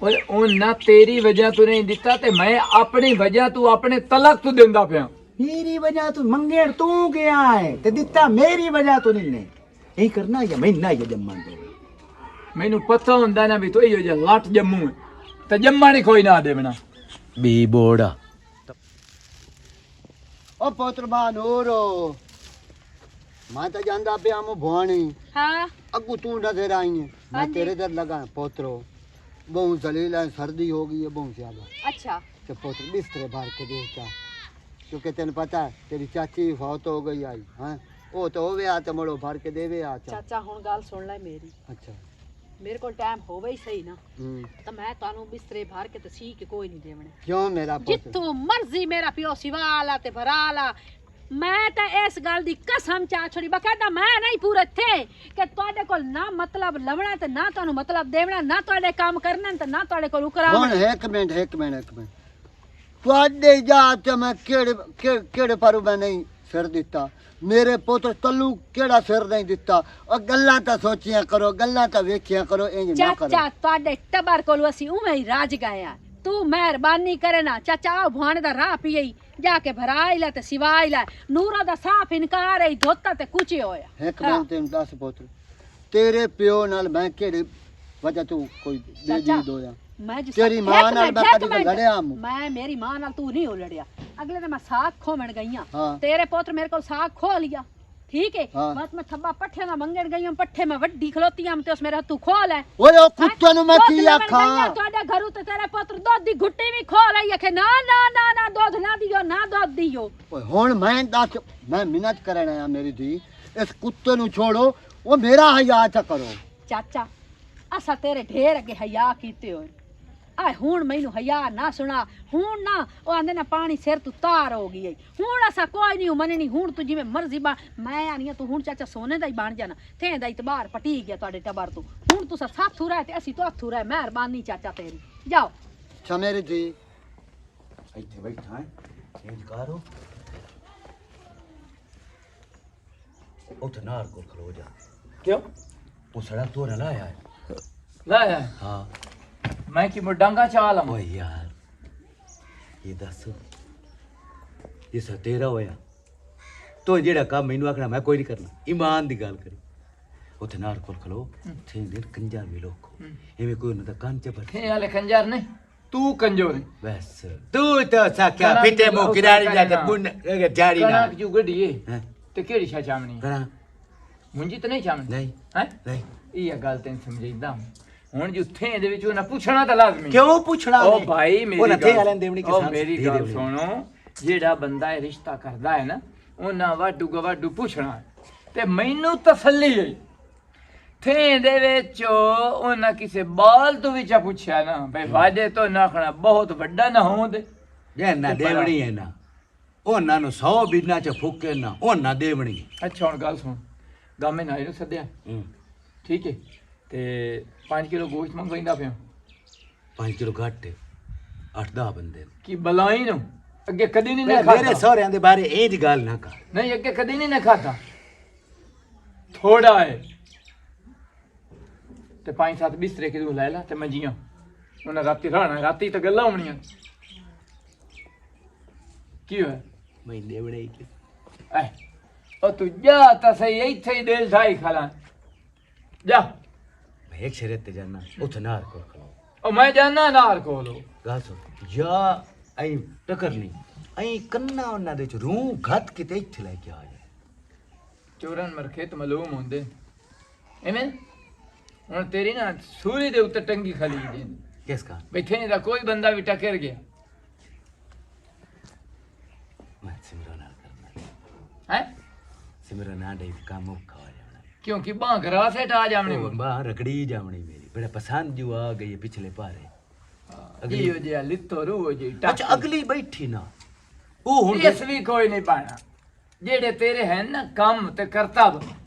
ਓਏ ਉਹਨਾਂ ਤੇਰੀ ਵਜ੍ਹਾ ਤੋਂ ਨਹੀਂ ਦਿੱਤਾ ਤੇ ਮੈਂ ਆਪਣੀ ਵਜ੍ਹਾ ਤੂੰ ਆਪਣੇ ਤਲਕ ਤੋਂ ਦਿੰਦਾ ਪਿਆ। ਮੇਰੀ ਵਜ੍ਹਾ ਤੋਂ ਮੰਗਣ ਤੂੰ ਗਿਆ ਹੈ ਤੇ ਦਿੱਤਾ ਮੇਰੀ ਵਜ੍ਹਾ ਤੋਂ ਨਹੀਂ ਨੇ। ਇਹ ਕਰਨਾ ਜਾਂ ਮਹੀਨਾ ਹੀ ਜੰਮਣ ਦੇ। ਮੈਨੂੰ ਪਤਾ ਹੁੰਦਾ ਨਾ ਵੀ ਤੂੰ ਇਹੋ ਜਿਹਾ ਲੱਟ ਜੰਮੂ ਹੈ ਤੇ ਜੰਮਾ ਨਹੀਂ ਕੋਈ ਨਾ ਦੇਵਣਾ। ਬੀ ਬੋੜਾ ਉਹ ਪੁੱਤਰ ਨੂਰੋ, ਮੈਂ ਤਾਂ ਜਾਂਦਾ ਪਿਆ ਮੈਂ ਭਵਾਨੀ, ਹਾਂ ਅੱਗੂ ਤੂੰ ਨਜ਼ਰ आई है। मैं तेरे दर लगा पोतरो, बहुत जलील है, सर्दी हो गई है बहुत ज्यादा। ਅੱਛਾ तो पोत्र बिस्तरे भर के देता, क्योंकि तेन पता है तेरी चाची फौत हो गई आई है, वो तो होवे आ तो मड़ो भर के देवे आ चा। ਚਾਚਾ ਹੁਣ ਗੱਲ ਸੁਣ ਲੈ ਮੇਰੀ, अच्छा ਮੇਰੇ ਕੋਲ ਟਾਈਮ ਹੋਵੇ ਹੀ ਸਹੀ ਨਾ हम्म। ਤਾਂ ਮੈਂ ਤੁਹਾਨੂੰ ਬਿਸਤਰੇ ਭਰ ਕੇ ਤੇ ਸੀ ਕੇ ਕੋਈ ਨਹੀਂ ਦੇਵਣੇ। क्यों मेरा पोत्र? ਜਿੱਥੋਂ ਮਰਜ਼ੀ ਮੇਰਾ ਪਿਓ ਸਿਵਾ ਲਾ ਤੇ ਭਰਾ ਲਾ। ਮੈਂ ਤਾਂ ਇਸ ਗੱਲ ਦੀ ਕਸਮ ਚਾ ਛੜੀ, ਬਕਾਇਦਾ ਮੈਂ ਨਹੀਂ ਪੂਰੇ ਥੇ ਕਿ ਤੁਹਾਡੇ ਕੋਲ ਨਾ ਮਤਲਬ ਲਵਣਾ ਤੇ ਨਾ ਤੁਹਾਨੂੰ ਮਤਲਬ ਦੇਵਣਾ, ਨਾ ਤੁਹਾਡੇ ਕੰਮ ਕਰਨੇ ਤੇ ਨਾ ਤੁਹਾਡੇ ਕੋਲ ਉਕਰਾਉਣਾ। ਹੁਣ ਇੱਕ ਮਿੰਟ ਤੁਹਾਡੇ ਜਾਤ ਤੇ ਮੈਂ ਕਿਹੜੇ ਪਰੂ ਮੈਂ ਨਹੀਂ ਸਿਰ ਦਿੱਤਾ, ਮੇਰੇ ਪੁੱਤਰ ਤੱਲੂ ਕਿਹੜਾ ਸਿਰ ਨਹੀਂ ਦਿੱਤਾ। ਉਹ ਗੱਲਾਂ ਤਾਂ ਸੋਚਿਆ ਕਰੋ, ਗੱਲਾਂ ਤਾਂ ਵੇਖਿਆ ਕਰੋ, ਇੰਜ ਨਾ ਕਰੋ। ਚਾਚਾ ਤੁਹਾਡੇ ਟੱਬਰ ਕੋਲ ਅਸੀਂ ਉਵੇਂ ਹੀ ਰਾਜ ਗਏ ਆ, ਤੂੰ ਮਿਹਰਬਾਨੀ करे ना चाचा भाण दा राह पी जा के भराई ला ते सिवाई ला। नूरा दा साफ इनकार है, धोता ते कुछ होया। एक मिनट तेन दस पुत्र, तेरे प्यो नाल मैं केड़े वजह तू कोई बेजी दोया? मैं जिस तेरी मां नाल मैं कदी लड़या हूं? मैं मेरी मां नाल तू नहीं हो लड़या। अगले दिन मैं साग खोमण गई हां, हाँ। तेरे पुत्र मेरे को साग खो लिया, ठीक है। हाँ। बस मैं थब्बा पट्ठे ना मंगण गई हूं, पट्ठे में वड्डी खलोती हूं ते उस मेरे हत्थू खोल है। ओए ओ कुत्ते नु मैं की आखा? ਤੁਹਾਡੇ ਘਰੋਂ ਤੇ ਤੇਰੇ ਪੁੱਤਰ ਦੁੱਧ ਦੀ ਘੁੱਟੀ ਵੀ ਖੋ ਲਈ ਆਖੇ ਨਾ ਨਾ ਨਾ ਨਾ ਦੁੱਧ ਨਾ ਦਿਓ, ਨਾ ਦੁੱਧ ਦਿਓ। ओए हुन मैं दस, मैं मिन्नत करन आया मेरी धी, इस कुत्ते नु छोड़ो, वो मेरा हया चा करो। ਚਾਚਾ ਅਸਾਂ ਤੇਰੇ ਢੇਰ ਅੱਗੇ ਹਯਾ ਕੀਤੇ ਹੋਏ ਆ, ਹੁਣ ਮੈਨੂੰ ਹਯਾ ਨਾ ਸੁਣਾ। ਹੁਣ ਨਾ ਉਹ ਆਂਦੇ ਨਾ ਪਾਣੀ ਸਿਰ ਤੋਂ ਤਾਰ ਹੋ ਗਈ ਹੈ, ਹੁਣ ਅਸਾਂ ਕੋਈ ਨਹੀਂ ਮੰਨਣੀ। ਹੁਣ ਤੂੰ ਜਿਵੇਂ ਮਰਜ਼ੀ ਮੈਂ ਆਨੀ ਤੂੰ ਹੁਣ ਚਾਚਾ ਸੋਨੇ ਦਾ ਹੀ ਬਣ ਜਾਣਾ, ਤੇ ਦਾ ਇਤਬਾਰ ਪਟੀ ਗਿਆ ਤੁਹਾਡੇ ਟੱਬਰ ਤੋਂ। ਹੁਣ ਤੁਸੀਂ ਸਾਥੂ ਰਹਿ ਤੇ ਅਸੀਂ ਤੋਂ ਹੱਥੂ ਰਹਿ। ਮਿਹਰਬਾਨੀ ਚਾਚਾ ਤੇਰੀ, ਜਾਓ। अच्छा मेरी धी, ਇੱਥੇ ਬੈਠਾ ਹੈ ਚੇਂਜ ਕਰੋ। ਉੱਥੇ ਨਾਰ ਕੋਲ ਖਲੋ ਜਾ। ਕਿਉਂ ਉਹ ਸੜਾ ਤੋਰਾ ਲਾਇਆ ਹੈ। ਲਾਇਆ ਹਾਂ ਮੈਂ ਕੀ ਮੁਡਾਂਗਾ ਚਾਲ ਓਏ ਯਾਰ ਇਹ ਦੱਸ, ਇਹ ਸਾ ਤੇਰਾ ਹੋਇਆ ਤੂੰ ਜਿਹੜਾ ਕੰਮ ਮੈਨੂੰ ਆਖਣਾ ਮੈਂ ਕੋਈ ਨਹੀਂ ਕਰਨਾ। ਇਮਾਨ ਦੀ ਗੱਲ ਕਰੀ। ਉੱਥੇ ਨਾਰ ਕੋਲ ਖਲੋ, ਥੇ ਦਿਨ ਕੰਜਾ ਵੀ ਲੋਕੋ ਐਵੇਂ ਕੋਈ ਉਹਨਾਂ ਦਾ ਕੰਨ ਚ ਬੈਠੇ ਥੇ ਵਾਲੇ ਖੰਜਰ ਨੇ, ਤੂੰ ਕੰਜੋਰ ਬਸ ਤੂੰ ਤਾਂ ਸਾਕਿਆ ਫਿੱਟੇ ਮੋ ਕਿਰਾੜੀ ਜਾ ਤੇ ਪੁੰਨ ਜਾੜੀ ਨਾ ਕਣਕ ਜੂ ਗੱਡੀਏ ਹੈ ਤੇ ਕਿਹੜੀ ਸ਼ਾ ਚਾਮਣੀ ਕਰਾਂ ਮੁੰਜੀ ਤੇ ਨਹੀਂ ਚਾਮਣੀ ਨਹੀਂ ਹੈ। ਨਹੀਂ ਇਹ ਗੱਲ ਤੈਨੂੰ ਸਮਝਾਈਦਾ ਹੁਣ ਜਿੱਥੇ ਇਹਦੇ ਵਿੱਚ ਉਹਨਾਂ ਪੁੱਛਣਾ ਤਾਂ ਲਾਜ਼ਮੀ। ਕਿਉਂ ਪੁੱਛਣਾ ਉਹ ਭਾਈ ਮੇਰੀ ਉਹ ਨਥੇ ਗੱਲ- ਵਾਲਿਆਂ ਦੇਵਣੀ ਉਹ ਮੇਰੀ ਗੱਲ ਸੁਣੋ, ਜਿਹੜਾ ਬੰਦਾ ਇਹ ਰਿਸ਼ਤਾ ਕਰਦਾ ਹੈ ਨਾ, ਉਹਨਾਂ ਵਾਡੂ ਪੁੱਛਣਾ ਤੇ ਮੈਨੂੰ ਤਸੱਲੀ ਹੈ। ਥੇ ਦੇ ਵਿੱਚ ਉਹਨਾਂ ਕਿਸੇ ਬਾਲ ਤੋਂ ਵਿੱਚ ਪੁੱਛਿਆ ਨਾ ਬਈ ਵਾਜੇ ਤੋਂ ਨਾ ਖਣਾ ਬਹੁਤ ਵੱਡਾ ਨਾ ਹੋਂਦੇ ਜੇ ਨਾ ਦੇਵਣੀ ਹੈ ਨਾ, ਉਹਨਾਂ ਨੂੰ 100 ਬਿਨਾਂ ਚ ਫੁੱਕੇ ਨਾ ਉਹਨਾਂ ਦੇਵਣੀ। ਅੱਛਾ ਹੁਣ ਗੱਲ ਸੁਣ, ਗਾਮੇ ਨਾਈ ਨੂੰ ਸੱਦਿਆ, ਠੀਕ ਹੈ, ਤੇ 5 ਕਿਲੋ ਗੋਸ਼ਤ ਮੰਗਵਾਈਂਦਾ ਪਿਆ। 5 ਕਿਲੋ ਘੱਟ 8-10 ਬੰਦੇ ਕੀ ਬਲਾਈ ਨੂੰ ਅੱਗੇ ਕਦੀ ਨਹੀਂ ਮੇਰੇ ਖਾਧਾ। ਸਹੁਰਿਆਂ ਦੇ ਬਾਰੇ ਇਹ ਜੀ ਗੱਲ ਨਾ ਕਰ। ਨਹੀਂ ਅੱਗੇ ਕਦੀ ਨਹੀਂ ਖਾਧਾ, ਥੋੜਾ ਹੈ ਤੇ 5-7 ਬਿਸਤਰੇ ਕਿਦੋਂ ਲੈ ਲਾ ਤੇ ਮੰਜੀਆਂ ਉਹਨਾਂ ਰਾਤੀ ਰਾਣਾ ਰਾਤੀ ਤਾਂ ਗੱਲਾਂ ਹੋਣੀਆਂ। ਕੀ ਹੋਇਆ ਮੈਂ ਦੇਵਣੀ ਐ ਉਹ ਤੂੰ ਜਾ ਤਾਂ ਸਹੀ, ਇੱਥੇ ਹੀ ਦਿਲ ਠਾਈ ਖਲਾ ਜਾ। ਮੈਂ ਇੱਕ ਸ਼ਰਤ ਤੇ ਜਾਣਾ, ਉੱਥੇ ਨਾਰ ਕੋਲ ਖਲੋ। ਉਹ ਮੈਂ ਜਾਣਾ ਨਾਰ ਕੋਲੋਂ ਗੱਲ ਸੁਣ, ਜਾ ਐਂ ਟਕਰ ਨਹੀਂ ਐਂ ਕੰਨਾ ਉਹਨਾਂ ਦੇ ਚ ਰੂਹ ਘੱਟ ਕਿਤੇ ਇੱਥੇ ਲੈ ਕੇ ਆ ਜਾ। ਚੋਰਨ ਮਰਖੇ ਤੇ ਮਲੂਮ ਹੁੰਦੇ ਐਵੇਂ। ਹੁਣ ਤੇਰੀ ਨਾ ਸੂਰੀ ਦੇ ਉੱਤੇ ਟੰਗੀ ਖਲੀ ਜੀ ਕਿਸ ਕਾ ਬੈਠੇ ਨਹੀਂ ਦਾ ਕੋਈ ਬੰਦਾ ਵੀ ਟੱਕਰ ਗਿਆ ਮੈਂ ਸਿਮਰਨ ਨਾਲ ਕਰਨਾ ਹੈ। ਸਿਮਰਨ ਨਾਲ ਦੇ ਕੰਮ ਔਖਾ ਹੋ ਜਾਣਾ। क्योंकि बां घरा से आ जामनी वो बाह रगड़ी जामनी मेरी बड़ा पसंद जो आ गई है पिछले पारे अगली हो जे लित्तो रू हो जे अच्छा अगली बैठी ना ओ हुन इस भी कोई नहीं पाना जेड़े तेरे हैं ना काम ते करतब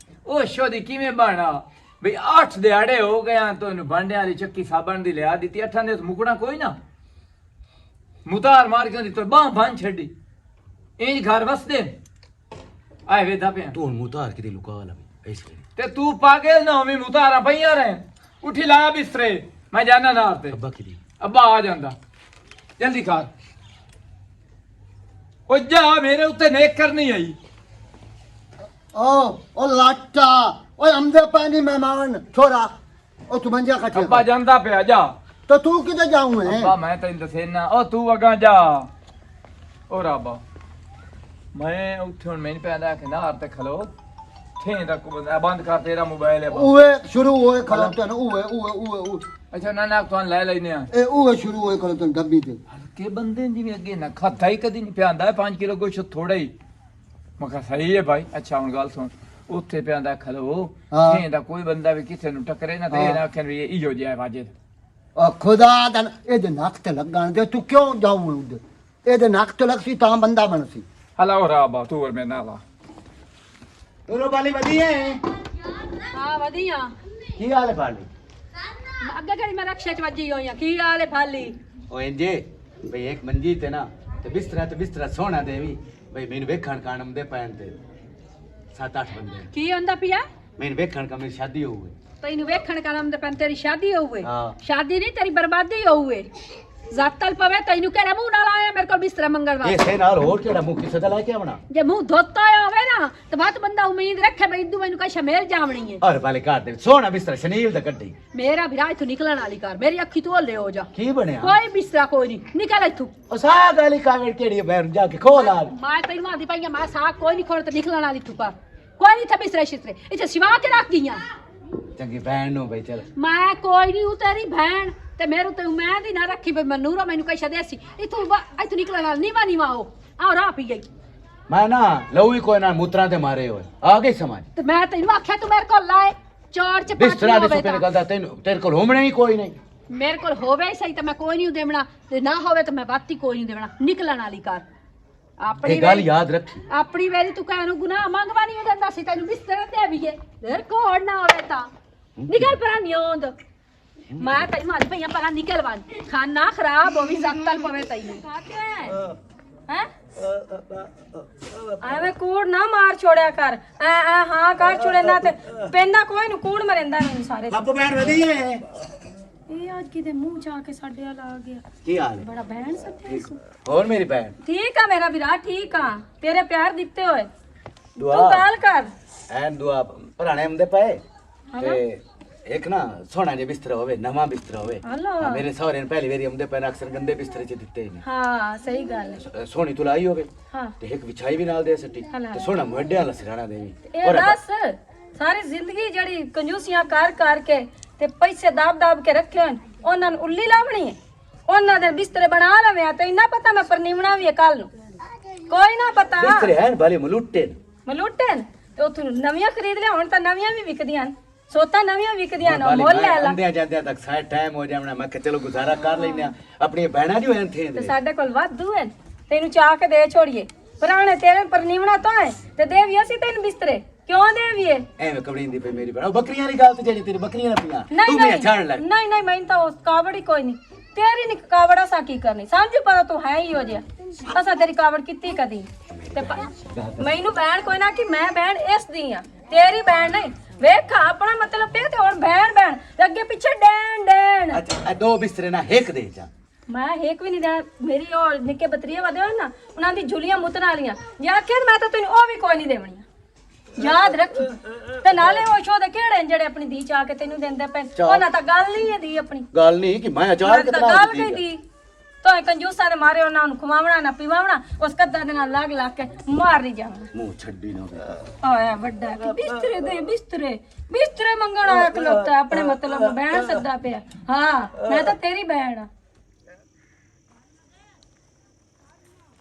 ओ शोदी किवें बाना भई 8 दिहाड़े हो गया तो इन भांडे वाली चक्की साबण दी लिया दी 8 ने मुकड़ा कोई ना मुतार मार के दी तो बां भां छड़ी इंज घर वसदे आए वेदा पे तू हुन मुतार के लुका ला ऐसे ते तू पागल ना होवी मुतारा पईया रहे उठी लाया बिस्तरे मैं जाना नार ते अब्बा की दी अब्बा आ जांदा जल्दी कर ओ जा मेरे उत्ते नेक करनी आई ओ लाटा ओ हमदे पानी मेहमान छोरा ओ तू मंजा खटे अब्बा जांदा पे जा तो तू किधर जाऊं है अब्बा मैं तेन दसेना ओ तू अगा जा ओ राबा मैं उठे हुन मैंने पैदा के नार ते खलो थे तक बंद कर तेरा मोबाइल है उवे शुरू होए खलते न उवे अच्छा ना ना तो ले लेने आ ए उवे शुरू होए खलते डब्बी ते के बंदे जिवें अगे ना खाता ही कदी नहीं पियांदा है 5 किलो गोश्त थोड़ा ही मका सही है भाई अच्छा हुन गल सुन उत्थे पियांदा खलो हाँ। थे दा कोई बंदा भी किसे नु टकरे ना ते ना आखन भी इहो जिहा वाजिद ओ खुदा दा ए दे नक ते लगण दे तू क्यों जाऊं उधर ए दे नक ते लगसी ता बंदा बनसी हला ओ राबा तू और मैं नाला तोरो बाली वधी है ਹਾਂ ਵਧੀਆ की हाल है बाली ਅੱਗੇ ਕਿਹੜੀ ਮੈਂ ਰਕਸ਼ੇ ਚ ਵੱਜੀ ਹੋਈ ਆ ਕੀ ਹਾਲ ਹੈ ਭਾਲੀ ओ इंजे भई एक मंजी ते ना ते बिस्तरा सोना देवी भई मैनू वेखण काणम दे पैन ते 7-8 बंदे ਕੀ ਹੁੰਦਾ ਪਿਆ मैनू वेखण का मेरी शादी होवे ਤੈਨੂੰ ਵੇਖਣ ਕਰਮ ਦੇ ਪੈਣ ਤੇਰੀ ਸ਼ਾਦੀ ਹੋਊਏ ਹਾਂ। ਸ਼ਾਦੀ ਨਹੀਂ ਤੇਰੀ ਬਰਬਾਦੀ ਹੋਊਏ ਜ਼ਾਤਲ ਪਵੇ ਤੈਨੂੰ ਕਿਹੜਾ ਮੂੰਹ ਨਾਲ ਆਇਆ ਮੇਰੇ ਕੋਲ ਬਿਸਤਰਾ ਮੰਗਣ ये ਵਾਸਤੇ से नाल होर केड़ा मुख सदा ला के आवना ਜੇ ਮੂੰਹ ਧੋਤਾ ਹੋਵੇ ਨਾ ਤਾਂ ਬਾਤ ਬੰਦਾ ਉਮੀਦ ਰੱਖੇ ਬਈ ਇਦੂ ਮੈਨੂੰ ਕਾ ਸ਼ਮੇਲ ਜਾਵਣੀ ਹੈ और बाले काट दे सोना बिस्तरा शनील दा कड्डी ਮੇਰਾ ਵੀਰਾ ਇਥੋਂ ਨਿਕਲਣ ਵਾਲੀ ਕਰ ਮੇਰੀ ਅੱਖੀ ਤੋਂ ਹੱਲੇ ਹੋ ਜਾ की बनया ਕੋਈ ਬਿਸਤਰਾ ਕੋਈ ਨਹੀਂ ਨਿਕਲ ਇਥੋਂ ओ सा गाली कावेड़ केड़ी बैर जाके खोल आ ਮੈਂ ਤੈਨੂੰ ਆਦੀ ਪਈ ਆ ਮੈਂ ਸਾਹ ਕੋਈ ਨਹੀਂ ਖੋਲ ਤੇ ਨਿਕਲਣ ਵਾਲੀ ਤੂੰ ਪਰ ਕੋਈ ਨਹੀਂ ਥਾ ਬਿਸਤਰੇ ਸ਼ਿਸਤਰੇ ਇੱਥੇ ਸਿਵਾ ਕੇ ਰੱਖ ਗਈਆਂ चंगी बहन नो भाई चल ਮੈਂ ਕੋਈ ਨਹੀਂ ਉਹ ਤੇਰੀ ਭੈਣ ਤੇ ਮੇਰੇ ਤੇ ਮੈਂ ਦੀ ਨਾ ਰੱਖੀ ਬਈ ਮਨੂਰਾ ਮੈਨੂੰ ਕਹੀ ਛੱਡਿਆ ਸੀ ਇਥੋਂ ਇਥੋਂ ਨਿਕਲਣ ਵਾਲ ਨੀਵਾ ਹੋ ਆ ਰਾਹ ਪੀ ਗਈ मैं ना लवी कोई ना मूत्रा ते मारे होए आ गई समझ ਤੇ ਮੈਂ ਤੈਨੂੰ ਆਖਿਆ ਤੂੰ ਮੇਰੇ ਕੋਲ ਲਾਏ ਚੌੜ ਚ बिस्तरा दे ਹੋਵੇ सुपे ਤਾਂ। निकलदा तेरे को होमणे ही कोई नहीं ਮੇਰੇ ਕੋਲ ਹੋਵੇ ਸਹੀ ਤਾਂ ਮੈਂ ਕੋਈ ਨਹੀਂ ਦੇਵਣਾ ਤੇ ਨਾ ਹੋਵੇ ਤਾਂ ਮੈਂ ਬਾਤੀ ਕੋਈ ਨਹੀਂ ਦੇਵਣਾ ਨਿਕਲਣ ਵਾਲੀ ਕਰ ਆਪਣੀ ये गल याद रखी ਆਪਣੀ ਵੇਰੀ ਤੂੰ ਕਹਿ ਨੂੰ ਗੁਨਾਹ ਮੰਗਵਾ ਨਹੀਂ ਦਿੰਦਾ ਸੀ ਤੈਨੂੰ ਬਿਸਤਰਾ ਤੇ ਵੀਏ ਦਰ ਕੋੜ ਨਾ ਹੋਵੇ ਤਾਂ ਨਿਕਲ ਪਰਾਂ ਨਿਉਂਦ ਮੈਂ ਤੈਨੂੰ ਅੱਜ ਪਈਆਂ ਪਰਾਂ ਨਿਕਲ ਵਾਂ ਖਾਣਾ ਖਰਾਬ ਹੋਵੀ ਜ਼ਕਤਲ ਪਵੇ ਤੈਨੂੰ ਹੈ ਐਵੇਂ ਕੂੜ ਨਾ ਮਾਰ ਛੋੜਿਆ ਕਰ ਐ ਹਾਂ ਕਰ ਛੋੜੇ ਨਾ ਤੇ ਪੈਂਦਾ ਕੋਈ ਨੂੰ ਕੂੜ ਮਰਿੰਦਾ ਮੈਨੂੰ ਸਾਰੇ आप बहन वधी है ਇਹ ਅੱਜ ਕਿਤੇ ਮੂੰਹ ਜਾ ਕੇ ਸਾਡੇ ਵਾਲਾ ਆ ਗਿਆ की हाल है ਬੜਾ ਬਹਿਣ ਸੱਤੇ और मेरी बहन ਠੀਕ ਆ ਮੇਰਾ ਵੀਰਾ ਠੀਕ ਆ ਤੇਰੇ ਪਿਆਰ ਦਿੱਤੇ ਹੋਏ दुआ ਤੂੰ ਗੱਲ ਕਰ ਐਨ ਦੁਆ ਪੁਰਾਣੇ ਹੁੰਦੇ ਪਏ ਤੇ ਇੱਕ ਨਾ ਸੋਹਣਾ ਜਿਹਾ ਬਿਸਤਰਾ ਹੋਵੇ ਨਵਾਂ ਬਿਸਤਰਾ ਹੋਵੇ ਹਲੋ ਹਾਂ, ਮੇਰੇ ਸਹੁਰੇ ਨੇ ਪਹਿਲੀ ਵਾਰੀ ਹੁੰਦੇ ਪਏ ਨੇ ਅਕਸਰ ਗੰਦੇ ਬਿਸਤਰੇ 'ਚ ਦਿੱਤੇ ਨੇ ਹਾਂ ਸਹੀ ਗੱਲ ਹੈ ਸੋਹਣੀ ਤੁਲਾਈ ਹੋਵੇ ਹਾਂ ਤੇ ਇੱਕ ਵਿਛਾਈ ਵੀ ਨਾਲ ਦੇ ਸੱਟੀ ਹਲਾ। ਤੇ ਸੋਹਣਾ ਮੋਢਿਆਂ ਵਾਲਾ ਸਿਰਾਣਾ ਦੇਵੀ ਇਹ ਦੱਸ ਸਾਰੀ ਜ਼ਿੰਦਗੀ ਜਿਹੜੀ ਕੰਜੂਸੀਆਂ ਕਰ ਕਰਕੇ ਤੇ ਪੈਸੇ ਦਾਬ ਕੇ ਰੱਖੇ ਹੋਣ ਉਹਨਾਂ ਨੂੰ ਉੱਲੀ ਲਾਵਣੀ ਹੈ ਉਹਨਾਂ ਦੇ ਬਿਸਤਰੇ ਬਣਾ ਲਵੇਂ ਤੇ ਇੰਨਾ ਪਤਾ ਮੈਂ ਪਰਨੀਵਣਾ ਵੀ ਹੈ ਕੱਲ ਨੂੰ ਕੋਈ ਨਾ ਪਤਾ ਬਿਸਤਰੇ ਹਨ ਬਾਲੇ ਮਲੁੱਟੇ ਨੇ ਮਲੂਟਨ ਤੇ ਉਥੋਂ ਨਵੀਆਂ ਖਰੀਦ ਲਿਆ ਹੁਣ ਤਾਂ ਨਵੀਆਂ ਵੀ ਵਿਕਦੀਆਂ ਨੇ ਸੋਤਾ ਨਵੀਆਂ ਵਿਕਦੀਆਂ ਨੇ ਮੁੱਲ ਲੈ ਲਾ ਆਂਦਿਆਂ ਜਾਂਦਿਆਂ ਤੱਕ ਸਾਰਾ ਟਾਈਮ ਹੋ ਜਾਣਾ ਮੈਂ ਕਿਹਾ ਚਲੋ ਗੁਜ਼ਾਰਾ ਕਰ ਲੈਨੇ ਆ ਆਪਣੀਆਂ ਭੈਣਾਂ ਜੋ ਹਨ ਥੇ ਤੇ ਸਾਡੇ ਕੋਲ ਵਾਧੂ ਹੈ ਤੈਨੂੰ ਚਾਹ ਕੇ ਦੇ ਛੋੜੀਏ ਪੁਰਾਣੇ ਤੇਰੇ ਪਰਨੀਵਣਾ ਤਾਂ ਹੈ ਤੇ ਦੇਵੀ ਅਸੀਂ ਤੈਨੂੰ ਬਿਸਤਰੇ ਕਿਉਂ ਦੇਵੀਏ ਐਵੇਂ ਕਬੜੀਂਦੀ ਪਈ ਮੇਰੀ ਭੈਣ ਉਹ ਬੱਕਰੀਆਂ ਵਾਲੀ ਗੱਲ ਤੇ ਜਿਹੜੀ ਤੇਰੀ ਬੱਕਰੀਆਂ ਨਾ ਪੀਆਂ ਨਹੀਂ ਤੂੰ ਨਹੀਂ ਵੀ ਛੱਡ ਲੈ ਨਹੀਂ ਮੈਂ ਤਾਂ ਉਸ ਕਾਵੜ ਹੀ ਕੋਈ ਨਹੀਂ ਤੇਰੀ ਨੀ ਕਾਵੜਾ ਸਾ ਕੀ ਕਰਨੀ ਸਮਝ ਪਰ ਤੂੰ ਹੈ ਹੀ ਹੋ ਜਿਆ ਅਸਾਂ ਤੇਰੀ ਕਾਵੜ ਕੀਤੀ ਕਦੀ ਤੇ ਮੈਨੂੰ ਭੈਣ ਕੋਈ ਨਾ ਕਿ ਮੈਂ ਭੈਣ ਇਸ ਦੀ ਆ ਤੇਰੀ ਭੈਣ ਨਹੀਂ ਵੇਖ ਆਪਣਾ ਮਤਲਬ ਤੇ ਹੁਣ ਭੈਣ ਤੇ ਅੱਗੇ ਪਿੱਛੇ ਡੈਣ ਅੱਛਾ ਇਹ ਦੋ ਬਿਸਤਰੇ ਨਾ ਇੱਕ ਦੇ ਜਾ ਮੈਂ ਇੱਕ ਵੀ ਨਹੀਂ ਦੇਣਾ ਮੇਰੀ ਉਹ ਨਿੱਕੇ ਬਤਰੀਏ ਵਧੇ ਹੋਣ ਨਾ ਉਹਨਾਂ ਦੀ ਜੁਲੀਆਂ ਮੁੱਤਣ ਵਾਲੀਆਂ ਜੇ ਆਖਿਆ ਮੈਂ ਤਾਂ ਤੈਨੂੰ ਉਹ ਵੀ ਕੋਈ ਨਹੀਂ ਦੇਵਣੀਆਂ ਯਾਦ ਰੱਖੀ ਤੇ ਨਾਲੇ ਉਹ ਸ਼ੋ ਦੇ ਕਿਹੜੇ ਨੇ ਜਿਹੜੇ ਆਪਣੀ ਦੀ ਚਾ ਕੇ ਤੈਨੂੰ ਦਿੰਦੇ ਪੈ ਉਹਨਾਂ ਤਾਂ ਗੱਲ ਨਹੀਂ ਹੈ ਦੀ ਆਪਣੀ ਗੱਲ ਨਹੀਂ ਕਿ ਮੈਂ ਅਚਾਰ ਤਾਂ ਕਿਤਨਾ ਗੱਲ ਕਹੀ ਦੀ ਤੋਏ ਕੰਜੂਸਾਂ ਨੇ ਮਾਰੇ ਉਹਨਾਂ ਨੂੰ ਖਵਾਵਣਾ ਨਾ ਪੀਵਾਵਣਾ ਉਸ ਕੱਦਾਂ ਦੇ ਨਾਲ ਲੱਗ ਕੇ ਮਾਰ ਨਹੀਂ ਜਾਣਾ ਮੂੰਹ ਛੱਡੀ ਨਾ ਆਇਆ ਵੱਡਾ ਕਿ ਬਿਸਤਰੇ ਦੇ ਬਿਸਤਰੇ ਮੰਗਣ ਆਇਆ ਖਲੋਤਾ ਆਪਣੇ ਮਤਲਬ ਬਹਿਣ ਸੱਦਾ ਪਿਆ ਹਾਂ ਮੈਂ ਤਾਂ ਤੇਰੀ ਬਹਿਣ ਆ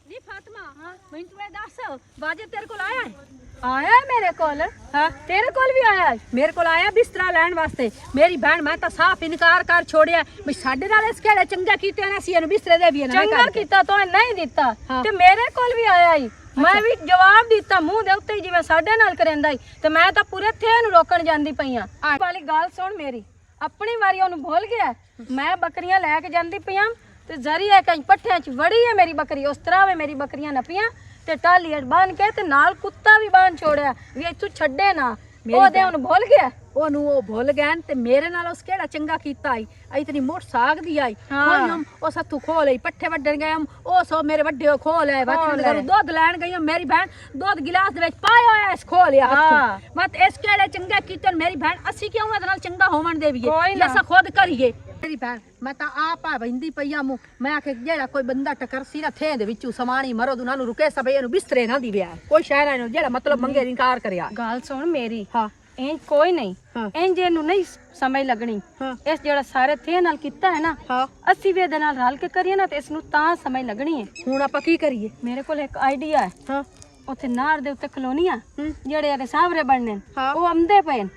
ਨੀ ਫਾਤਮਾ ਮੈਂ ਤੂੰ ਇਹ ਦੱਸ ਬਾਜੇ ਤੇਰੇ ਕੋਲ ਆਇਆ ਹੈ ਆਇਆ ਮੇਰੇ ਕੋਲ ਹਾਂ ਤੇਰੇ ਕੋਲ ਵੀ ਆਇਆ ਮੇਰੇ ਕੋਲ ਆਇਆ ਬਿਸਤਰਾ ਲੈਣ ਵਾਸਤੇ ਮੇਰੀ ਭੈਣ ਮੈਂ ਤਾਂ ਸਾਫ਼ ਇਨਕਾਰ ਕਰ ਛੋੜਿਆ ਵੀ ਸਾਡੇ ਨਾਲ ਇਸ ਕਿਹੜੇ ਚੰਗਾ ਕੀਤੇ ਨਾ ਸੀ ਇਹਨੂੰ ਬਿਸਤਰੇ ਦੇ ਵੀ ਨਾ ਚੰਗਾ ਕੀਤਾ ਤੂੰ ਨਹੀਂ ਦਿੱਤਾ ਹਾਂ। ਤੇ ਮੇਰੇ ਕੋਲ ਵੀ ਆਇਆ ਹੀ ਮੈਂ ਵੀ ਜਵਾਬ ਦਿੱਤਾ ਮੂੰਹ ਦੇ ਉੱਤੇ ਹੀ ਜਿਵੇਂ ਸਾਡੇ ਨਾਲ ਕਰੇਂਦਾ ਹੀ ਤੇ ਮੈਂ ਤਾਂ ਪੂਰੇ ਥੇ ਨੂੰ ਰੋਕਣ ਜਾਂਦੀ ਪਈਆਂ ਵਾਲੀ ਗੱਲ ਸੁਣ ਮੇਰੀ ਆਪਣੀ ਵਾਰੀ ਉਹਨੂੰ ਭੁੱਲ ਗਿਆ ਮੈਂ ਬੱਕਰੀਆਂ ਲੈ ਕੇ ਜਾਂਦੀ ਪਈਆਂ ਤੇ ਜ਼ਰੀਏ ਕਈ ਪੱਠਿਆਂ 'ਚ ਵੜੀ ਹੈ ਮੇਰੀ ਬੱਕਰੀ ਉਸ ਤਰ੍ਹਾਂ ਵੇ ਮੇਰੀ ਬੱਕਰੀਆਂ ਨਪੀਆਂ ਤੇ ਟਾਲੀ ਬੰਨ ਕੇ ਤੇ ਨਾਲ ਕੁੱਤਾ ਵੀ ਬੰਨ ਛੋੜਿਆ ਵੀ ਇੱਥੋਂ ਛੱਡੇ ਨਾ ਉਹਦੇ ਉਹਨੂੰ ਭੁੱਲ ਗਿਆ ਉਹਨੂੰ ਉਹ ਭੁੱਲ ਗਏ ਤੇ ਮੇਰੇ ਨਾਲ ਉਸ ਕਿਹੜਾ ਚੰਗਾ ਕੀਤਾ ਆਈ ਇਤਨੀ ਮੋਟ ਸਾਗ ਦੀ ਆਈ ਹਾਂ। ਉਹ ਸੱਤੂ ਖੋਲ ਲਈ ਪੱਠੇ ਵੱਢਣ ਗਏ ਉਹ ਸੋ ਮੇਰੇ ਵੱਡੇ ਖੋਲ ਆਏ ਬਾਤ ਦੁੱਧ ਲੈਣ ਗਈ ਮੇਰੀ ਭੈਣ ਦੁੱਧ ਗਿਲਾਸ ਦੇ ਵਿੱਚ ਪਾਇਆ ਹੋਇਆ ਇਸ ਖੋਲਿਆ ਹਾਂ। ਮਤ ਇਸ ਕਿਹੜੇ ਚੰਗੇ ਕੀਤੇ ਮੇਰੀ ਭੈਣ ਅਸੀਂ ਕਿਉਂ ਇਹਦੇ ਨਾਲ ਚੰਗਾ ਹੋਵਣ ਦੇਵੀਏ ਕੋਈ ਨਾ। ਅਸਾਂ ਖੁਦ ਕਰੀਏ ਮੇਰੀ ਭੈਣ ਮੈਂ ਤਾਂ ਆਪ ਆ ਬੈਂਦੀ ਪਈਆ ਮੂੰ ਮੈਂ ਆਖੇ ਜਿਹੜਾ ਕੋਈ ਬੰਦਾ ਟਕਰ ਸੀ ਨਾ ਥੇ ਦੇ ਵਿੱਚੋਂ ਸਮਾਣੀ ਮਰੋ ਦੁਨਾਂ ਨੂੰ ਰੁਕੇ ਸਭੇ ਇਹਨੂੰ ਬਿਸਤਰੇ ਨਾ ਦੀ ਵਿਆਹ ਕੋਈ ਸ਼ੈ ਨਾ ਜਿਹੜਾ ਮਤਲਬ ਮੰਗੇ ਇਨਕਾਰ ਕਰਿਆ ਗੱਲ ਸੁਣ ਮੇਰੀ ਹਾਂ ਇਹ ਕੋਈ ਨਹੀਂ ਹਾਂ। ਇੰਜ ਇਹਨੂੰ ਨਹੀਂ ਸਮਝ ਲੱਗਣੀ ਹਾਂ। ਇਸ ਜਿਹੜਾ ਸਾਰੇ ਥੇ ਨਾਲ ਕੀਤਾ ਹੈ ਨਾ ਹਾਂ ਅਸੀਂ ਵੀ ਇਹਦੇ ਨਾਲ ਰਲ ਕੇ ਕਰੀਏ ਨਾ ਤੇ ਇਸ ਨੂੰ ਤਾਂ ਸਮਝ ਲੱਗਣੀ ਹੈ ਹੁਣ ਆਪਾਂ ਕੀ ਕਰੀਏ ਮੇਰੇ ਕੋਲ ਇੱਕ ਆਈਡੀਆ ਹੈ ਹਾਂ ਉੱਥੇ ਨਾਰ ਦੇ ਉੱਤੇ ਕਲੋਨੀਆਂ ਹੂੰ। ਜਿਹੜੇ ਇਹਦੇ ਸਾਹਮਣੇ ਬਣਨੇ ਨੇ, ਹਾਂ। ਉਹ ਆਉਂਦੇ ਪਏ ਨੇ।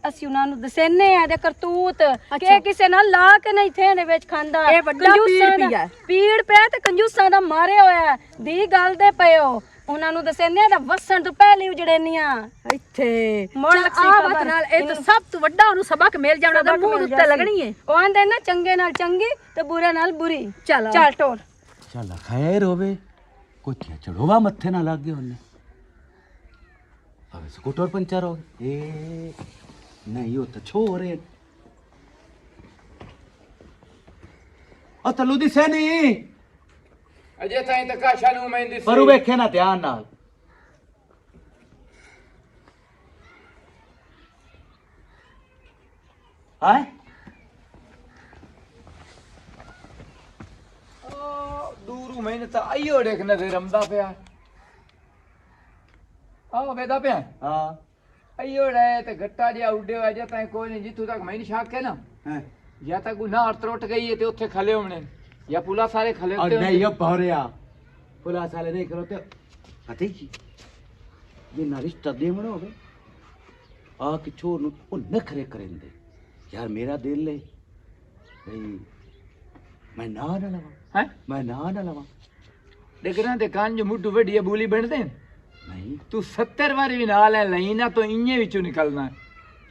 ਅਸੀਂ ਉਹਨਾਂ ਨੂੰ ਦਸੇਨੇ ਆ ਦੇ ਕਰਤੂਤ ਕਿ ਕਿਸੇ ਨਾਲ ਲਾ ਕੇ ਨਹੀਂ ਥੇ ਦੇ ਵਿੱਚ ਖਾਂਦਾ ਇਹ ਵੱਡਾ ਕੰਜੂਸਾਂ ਪੀੜ ਦਾ- ਪਿਆ ਹੈ। ਪੀੜ ਪਿਆ ਤੇ ਕੰਜੂਸਾਂ ਦਾ ਮਾਰਿਆ ਹੋਇਆ ਹੈ। ਦੀ ਗੱਲ ਦੇ ਪਇਓ ਉਹਨਾਂ ਨੂੰ ਦਸੇਨੇ ਦਾ ਵਸਣ ਤੋਂ ਪਹਿਲੇ ਉਜੜੇਨੀਆਂ ਇੱਥੇ ਮੁੜ ਚੱਲ ਲੱਗੀ ਆਹ ਵਤ ਖਬਰ। ਨਾਲ ਇਹ ਤਾਂ ਸਭ ਤੋਂ ਵੱਡਾ ਉਹਨੂੰ ਸਬਕ ਮਿਲ ਜਾਣਾ ਉਹਦੇ ਮੂੰਹ ਉੱਤੇ ਲੱਗਣੀ ਹੈ ਉਹ ਆਂਦੇ ਨਾ ਚੰਗੇ ਨਾਲ ਚੰਗੀ ਤੇ ਬੁਰੇ ਨਾਲ ਬੁਰੀ ਚੱਲ ਚੱਲ ਟੋਰ ਚੱਲ ਖੈਰ ਹੋਵੇ ਕੋਠੀਆਂ ਚੜੋਵਾ ਮੱਥੇ ਨਾ ਲੱਗ ਗਿਆ ਉਹਨੇ ਅਬੇ ਸਕੂਟਰ ਪੰਚਰ ਹੋ ਗਿਆ ਏ ਨਹੀਂ ਉਹ ਤਾਂ ਛੋਰੇ ਉਹ ਤਲੂ ਦੀ ਸੈਨੀ ਅਜੇ ਤਾਈਂ ਤਾਂ ਕਾਸ਼ਾ ਨੂੰ ਮੈਂਦੀ ਸੀ ਪਰ ਉਹ ਵੇਖੇ ਨਾ ਧਿਆਨ ਨਾਲ ਆਏ ਦੂਰੂ ਮੈਨੂੰ ਤਾਂ ਆਈਓ ਦੇਖ ਨਜ਼ਰ ਰਮਦਾ ਪਿਆ ਆਹ ਵੇਦਾ ਪਿਆ ਹਾਂ ਆਈਓ ਰੇ ਤੇ ਗੱਟਾ ਜਿਹਾ ਉੱਡਿਆ ਅਜੇ ਤਾਈਂ ਕੋਈ ਨਹੀਂ ਜਿੱਥੋਂ ਤੱਕ ਮੈਨੂੰ ਸ਼ੱਕ ਹੈ ਨਾ ਹੈ ਜਾਂ ਤਾਂ ਗੁਨਾਹ ਤਰੁੱਟ ਗਈ ਹੈ ਤੇ ਉੱਥੇ ਖਲੇ ਹੋਣੇ ਜਾਂ ਪੁਲਾ ਸਾਰੇ ਖਲੇ और ਉੱਤੇ नहीं ये भौरिया पुलिस वाले नहीं करो तो आते ही ये ना रिश्ता देवण होवे आ कि छोर नु ओ नखरे करेंदे यार मेरा दिल है भाई मैं ना लवा ਹੈ मैं ना लवा ਡਿਗਰਾਂ ਦੇ ਕੰਨ ਜੋ ਮੁੱਢੂ ਵੱਡੀ ਬੂਲੀ ਬਣਦੇ ਨੇ। नहीं ਤੂੰ 70 ਵਾਰੀ ਵੀ ਨਾਲ ਹੈ ਲਈ ਨਾ ਤਾਂ ਇੰਨੇ ਵਿੱਚੋਂ ਨਿਕਲਣਾ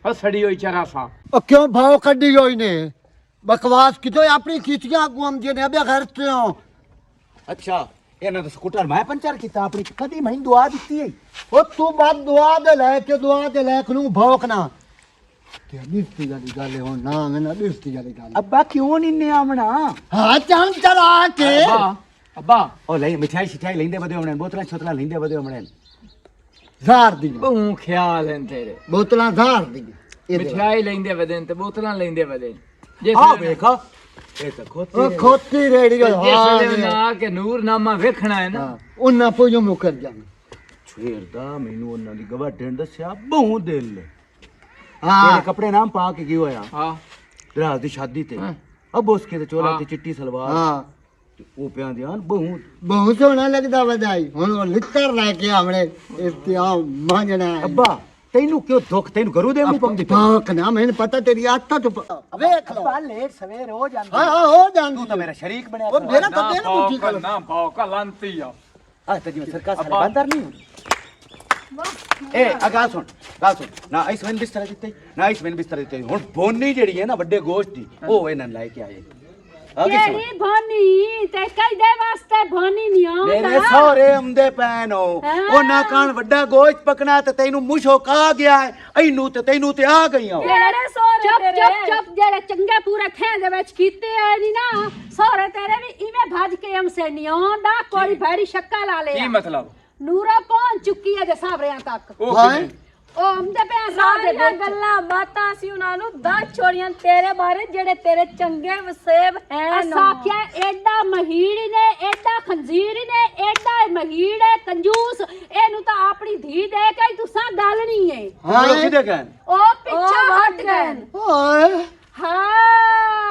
ਹਸੜੀ ਹੋਈ ਚਰਾ ਸਾ ਉਹ ਕਿਉਂ ਭਾव ਕੱਢੀ ਹੋਈ ਨੇ ਬਕਵਾਸ ਕਿਤੋਂ ਆਪਣੀ ਖਿੱਚੀਆਂ ਗੁੰਮ ਜੇ ਨੇ ਅਬੇ ਘਰ ਤੋਂ अच्छा ये ना तो स्कूटर मैं पंचर कीता अपनी कदी मैं दुआ ਦਿੱਤੀ है ਉਹ ਤੂੰ ਬਾਤ ਦੁਆ ਦੇ ਲੈ ਨੂੰ ਭੌਂਕਣਾ ਤੇ ਦਿਸਤੀ ਵਾਲੀ ਗੱਲ ਹੈ ਹੁਣ ਨਾ ਮੈਂ ਨਾ ਦਿਸਤੀ ਵਾਲੀ ਗੱਲ अब्बा क्यों नहीं आमना ਹਾਂ ਚੰਨ ਚਲਾ ਕੇ ਅੱਬਾ ओ ले मिठाई शिठाई लेंदे बदे होने बोतलां छोतलां लेंदे बदे होने ਜ਼ਾਰ ਦੀ ਬਹੁ ਖਿਆਲ ਹੈ ਤੇਰੇ ਬੋਤਲਾਂ ਜ਼ਾਰ ਦੀ ਮਠਿਆਈ ਲੈਂਦੇ ਵਦੇ ਤੇ ਬੋਤਲਾਂ ਲੈਂਦੇ ਵਦੇ ਜੇ आ देखा ये तो खोती ਉਹ ਖੋਤੀ ਰੇੜੀ ਜਿਸ ਨਾ ਕਿ ਨੂਰਨਾਮਾ ਵੇਖਣਾ ਹੈ ਨਾ ਉਹਨਾਂ ਪੋਜੋ ਮੁਕਰ ਜਾਣਾ ਛੇਰਦਾ ਮੈਨੂੰ ਉਹਨਾਂ ਦੀ ਗਵਾਢਣ ਦੱਸਿਆ ਬਹੁ ਦਿਲ ਹਾਂ ਤੇਰੇ ਕੱਪੜੇ ਨਾਮ ਪਾ ਕੇ ਕੀ ਹੋਇਆ ਹਾਂ ਦਰਾਜ ਦੀ ਸ਼ਾਦੀ ਤੇ ਹਾਂ। ਅਬ ਉਸਕੇ ਤੇ ਚੋਲਾ ਤੇ ਚਿੱਟੀ ਸਲਵਾਰ ਹਾਂ ਤੇ ਉਹ ਪਿਆਂ ਦੇ ਹਨ ਬਹੁ ਬਹੁਤ ਸੋਹਣਾ ਲੱਗਦਾ ਵਧਾਈ ਹੁਣ ਉਹ ਲਿੱਤਰ ਲੈ ਕੇ ਆਵਣੇ ਇਸਤਿਆਮ ਮੰਗਣਾ ਹੈ ਅੱਬਾ ਤੈਨੂੰ ਕਿਉਂ ਦੁੱਖ ਤੈਨੂੰ ਗਰੂ ਦੇ ਮੂੰਹ ਪੰਦੀ ਪਾਕ ਨਾ ਮੈਨੂੰ ਪਤਾ ਤੇਰੀ ਆਦਤਾਂ ਤੋਂ ਵੇਖ ਲਓ ਅੱਬਾ ਲੇਟ ਸਵੇਰ ਹੋ ਜਾਂਦਾ ਹਾਂ ਹੋ ਜਾਂਦੀ ਤੂੰ ਤਾਂ ਮੇਰਾ ਸ਼ਰੀਕ ਬਣਿਆ ਉਹ ਮੇਰਾ ਤਾਂ ਦਿਨ ਮੁੱਠੀ ਕਰ ਨਾ ਭੌਕਾ ਲੰਤੀ ਆ ਆ ਤੇ ਜਿਵੇਂ ਸਰਕਾਰ ਸਾਲੇ ਬੰਦਰ ਨਹੀਂ ਏ ਆ ਗੱਲ ਸੁਣ ਨਾ ਇਸ ਵੇਨ ਬਿਸਤਰਾ ਦਿੱਤੇ ਨਾ ਇਸ ਵੇਨ ਬਿਸਤਰਾ ਦਿੱਤੇ ਹੁਣ ਬੋਨੀ ਜਿਹੜੀ ਹੈ ਨਾ ਵੱਡੇ ਗੋਸ਼ਤ ਦੀ ਉਹ ਇਹਨਾਂ ਲੈ ਕੇ ਆਏ ਆ ਕੇ ਸੁਣ ਕਿਹੜੀ ਭੋਨੀ ਤੇ ਕਈ ਦੇ ਵਾਸਤੇ ਭੋਨੀ ਨਹੀਂ ਆਉਂਦਾ ਮੇਰੇ ਸਹੁਰੇ ਆਉਂਦੇ ਪੈਨ ਉਹ ਨਾ ਕਾਣ ਵੱਡਾ ਗੋਸ਼ਤ ਪਕਣਾ ਤੇ ਤੈਨੂੰ ਮੁਸ਼ੋ ਕਾ ਗਿਆ ਇਹਨੂੰ ਤੇ ਤੈਨੂੰ ਤੇ ਆ ਗਈਆਂ ਜਿਹੜੇ ਸੋਹਰੇ ਚੁੱਪ ਤੇਰੇ ਚੁੱਪ ਚੁੱਪ ਜਿਹੜੇ ਚੰਗੇ ਪੂਰੇ ਥੇ ਦੇ ਵਿੱਚ ਕੀਤੇ ਆਏ ਨਹੀਂ ਨਾ ਸਹੁਰੇ ਤੇਰੇ ਵੀ ਇਵੇਂ ਭੱਜ ਕੇ ਹਮਸੇ ਨਹੀਂ ਆਉਂਦਾ ਕੋਈ ਭੈੜੀ ਸ਼ੱਕਾ ਲਾ ਕੀ ਲਿਆ ਮਤਲਬ ਨੂਰਾ ਪਹੁੰਚ ਚੁੱਕੀ ਹੈ ਜੇ ਸਾਹਰਿਆਂ ਤੱਕ ਉਹ ਹਾਂ ਕਿਵੇਂ? ਉਹ ਆਉਂਦੇ ਪਏ ਰਾਹ ਦੇ ਸਾਰੀਆਂ ਵਿੱਚ ਗੱਲਾਂ ਬਾਤਾਂ ਸੀ ਉਹਨਾਂ ਨੂੰ ਦੱਸ ਛੋੜੀਆਂ ਤੇਰੇ ਬਾਰੇ ਜਿਹੜੇ ਤੇਰੇ ਚੰਗੇ ਵਸੇਬ ਹੈ ਅਸਾਖਿਆ ਐਡਾ ਮਹੀੜ ਨੇ ਐਡਾ ਖੰਜ਼ੀਰ ਨੇ ਐਡਾ ਮਹੀੜ ਹੈ ਕੰਜੂਸ ਇਹਨੂੰ ਤਾਂ ਆਪਣੀ ਧੀ ਦੇ ਕੇ ਹੀ ਤੁਸਾਂ ਗੱਲ ਨਹੀਂ ਹੈ ਹਾਂ ਕਿਹਦੇ ਕਹਿਣ ਉਹ ਪਿੱਛੇ ਹਟ ਗਏ ਓਏ ਹਾਂ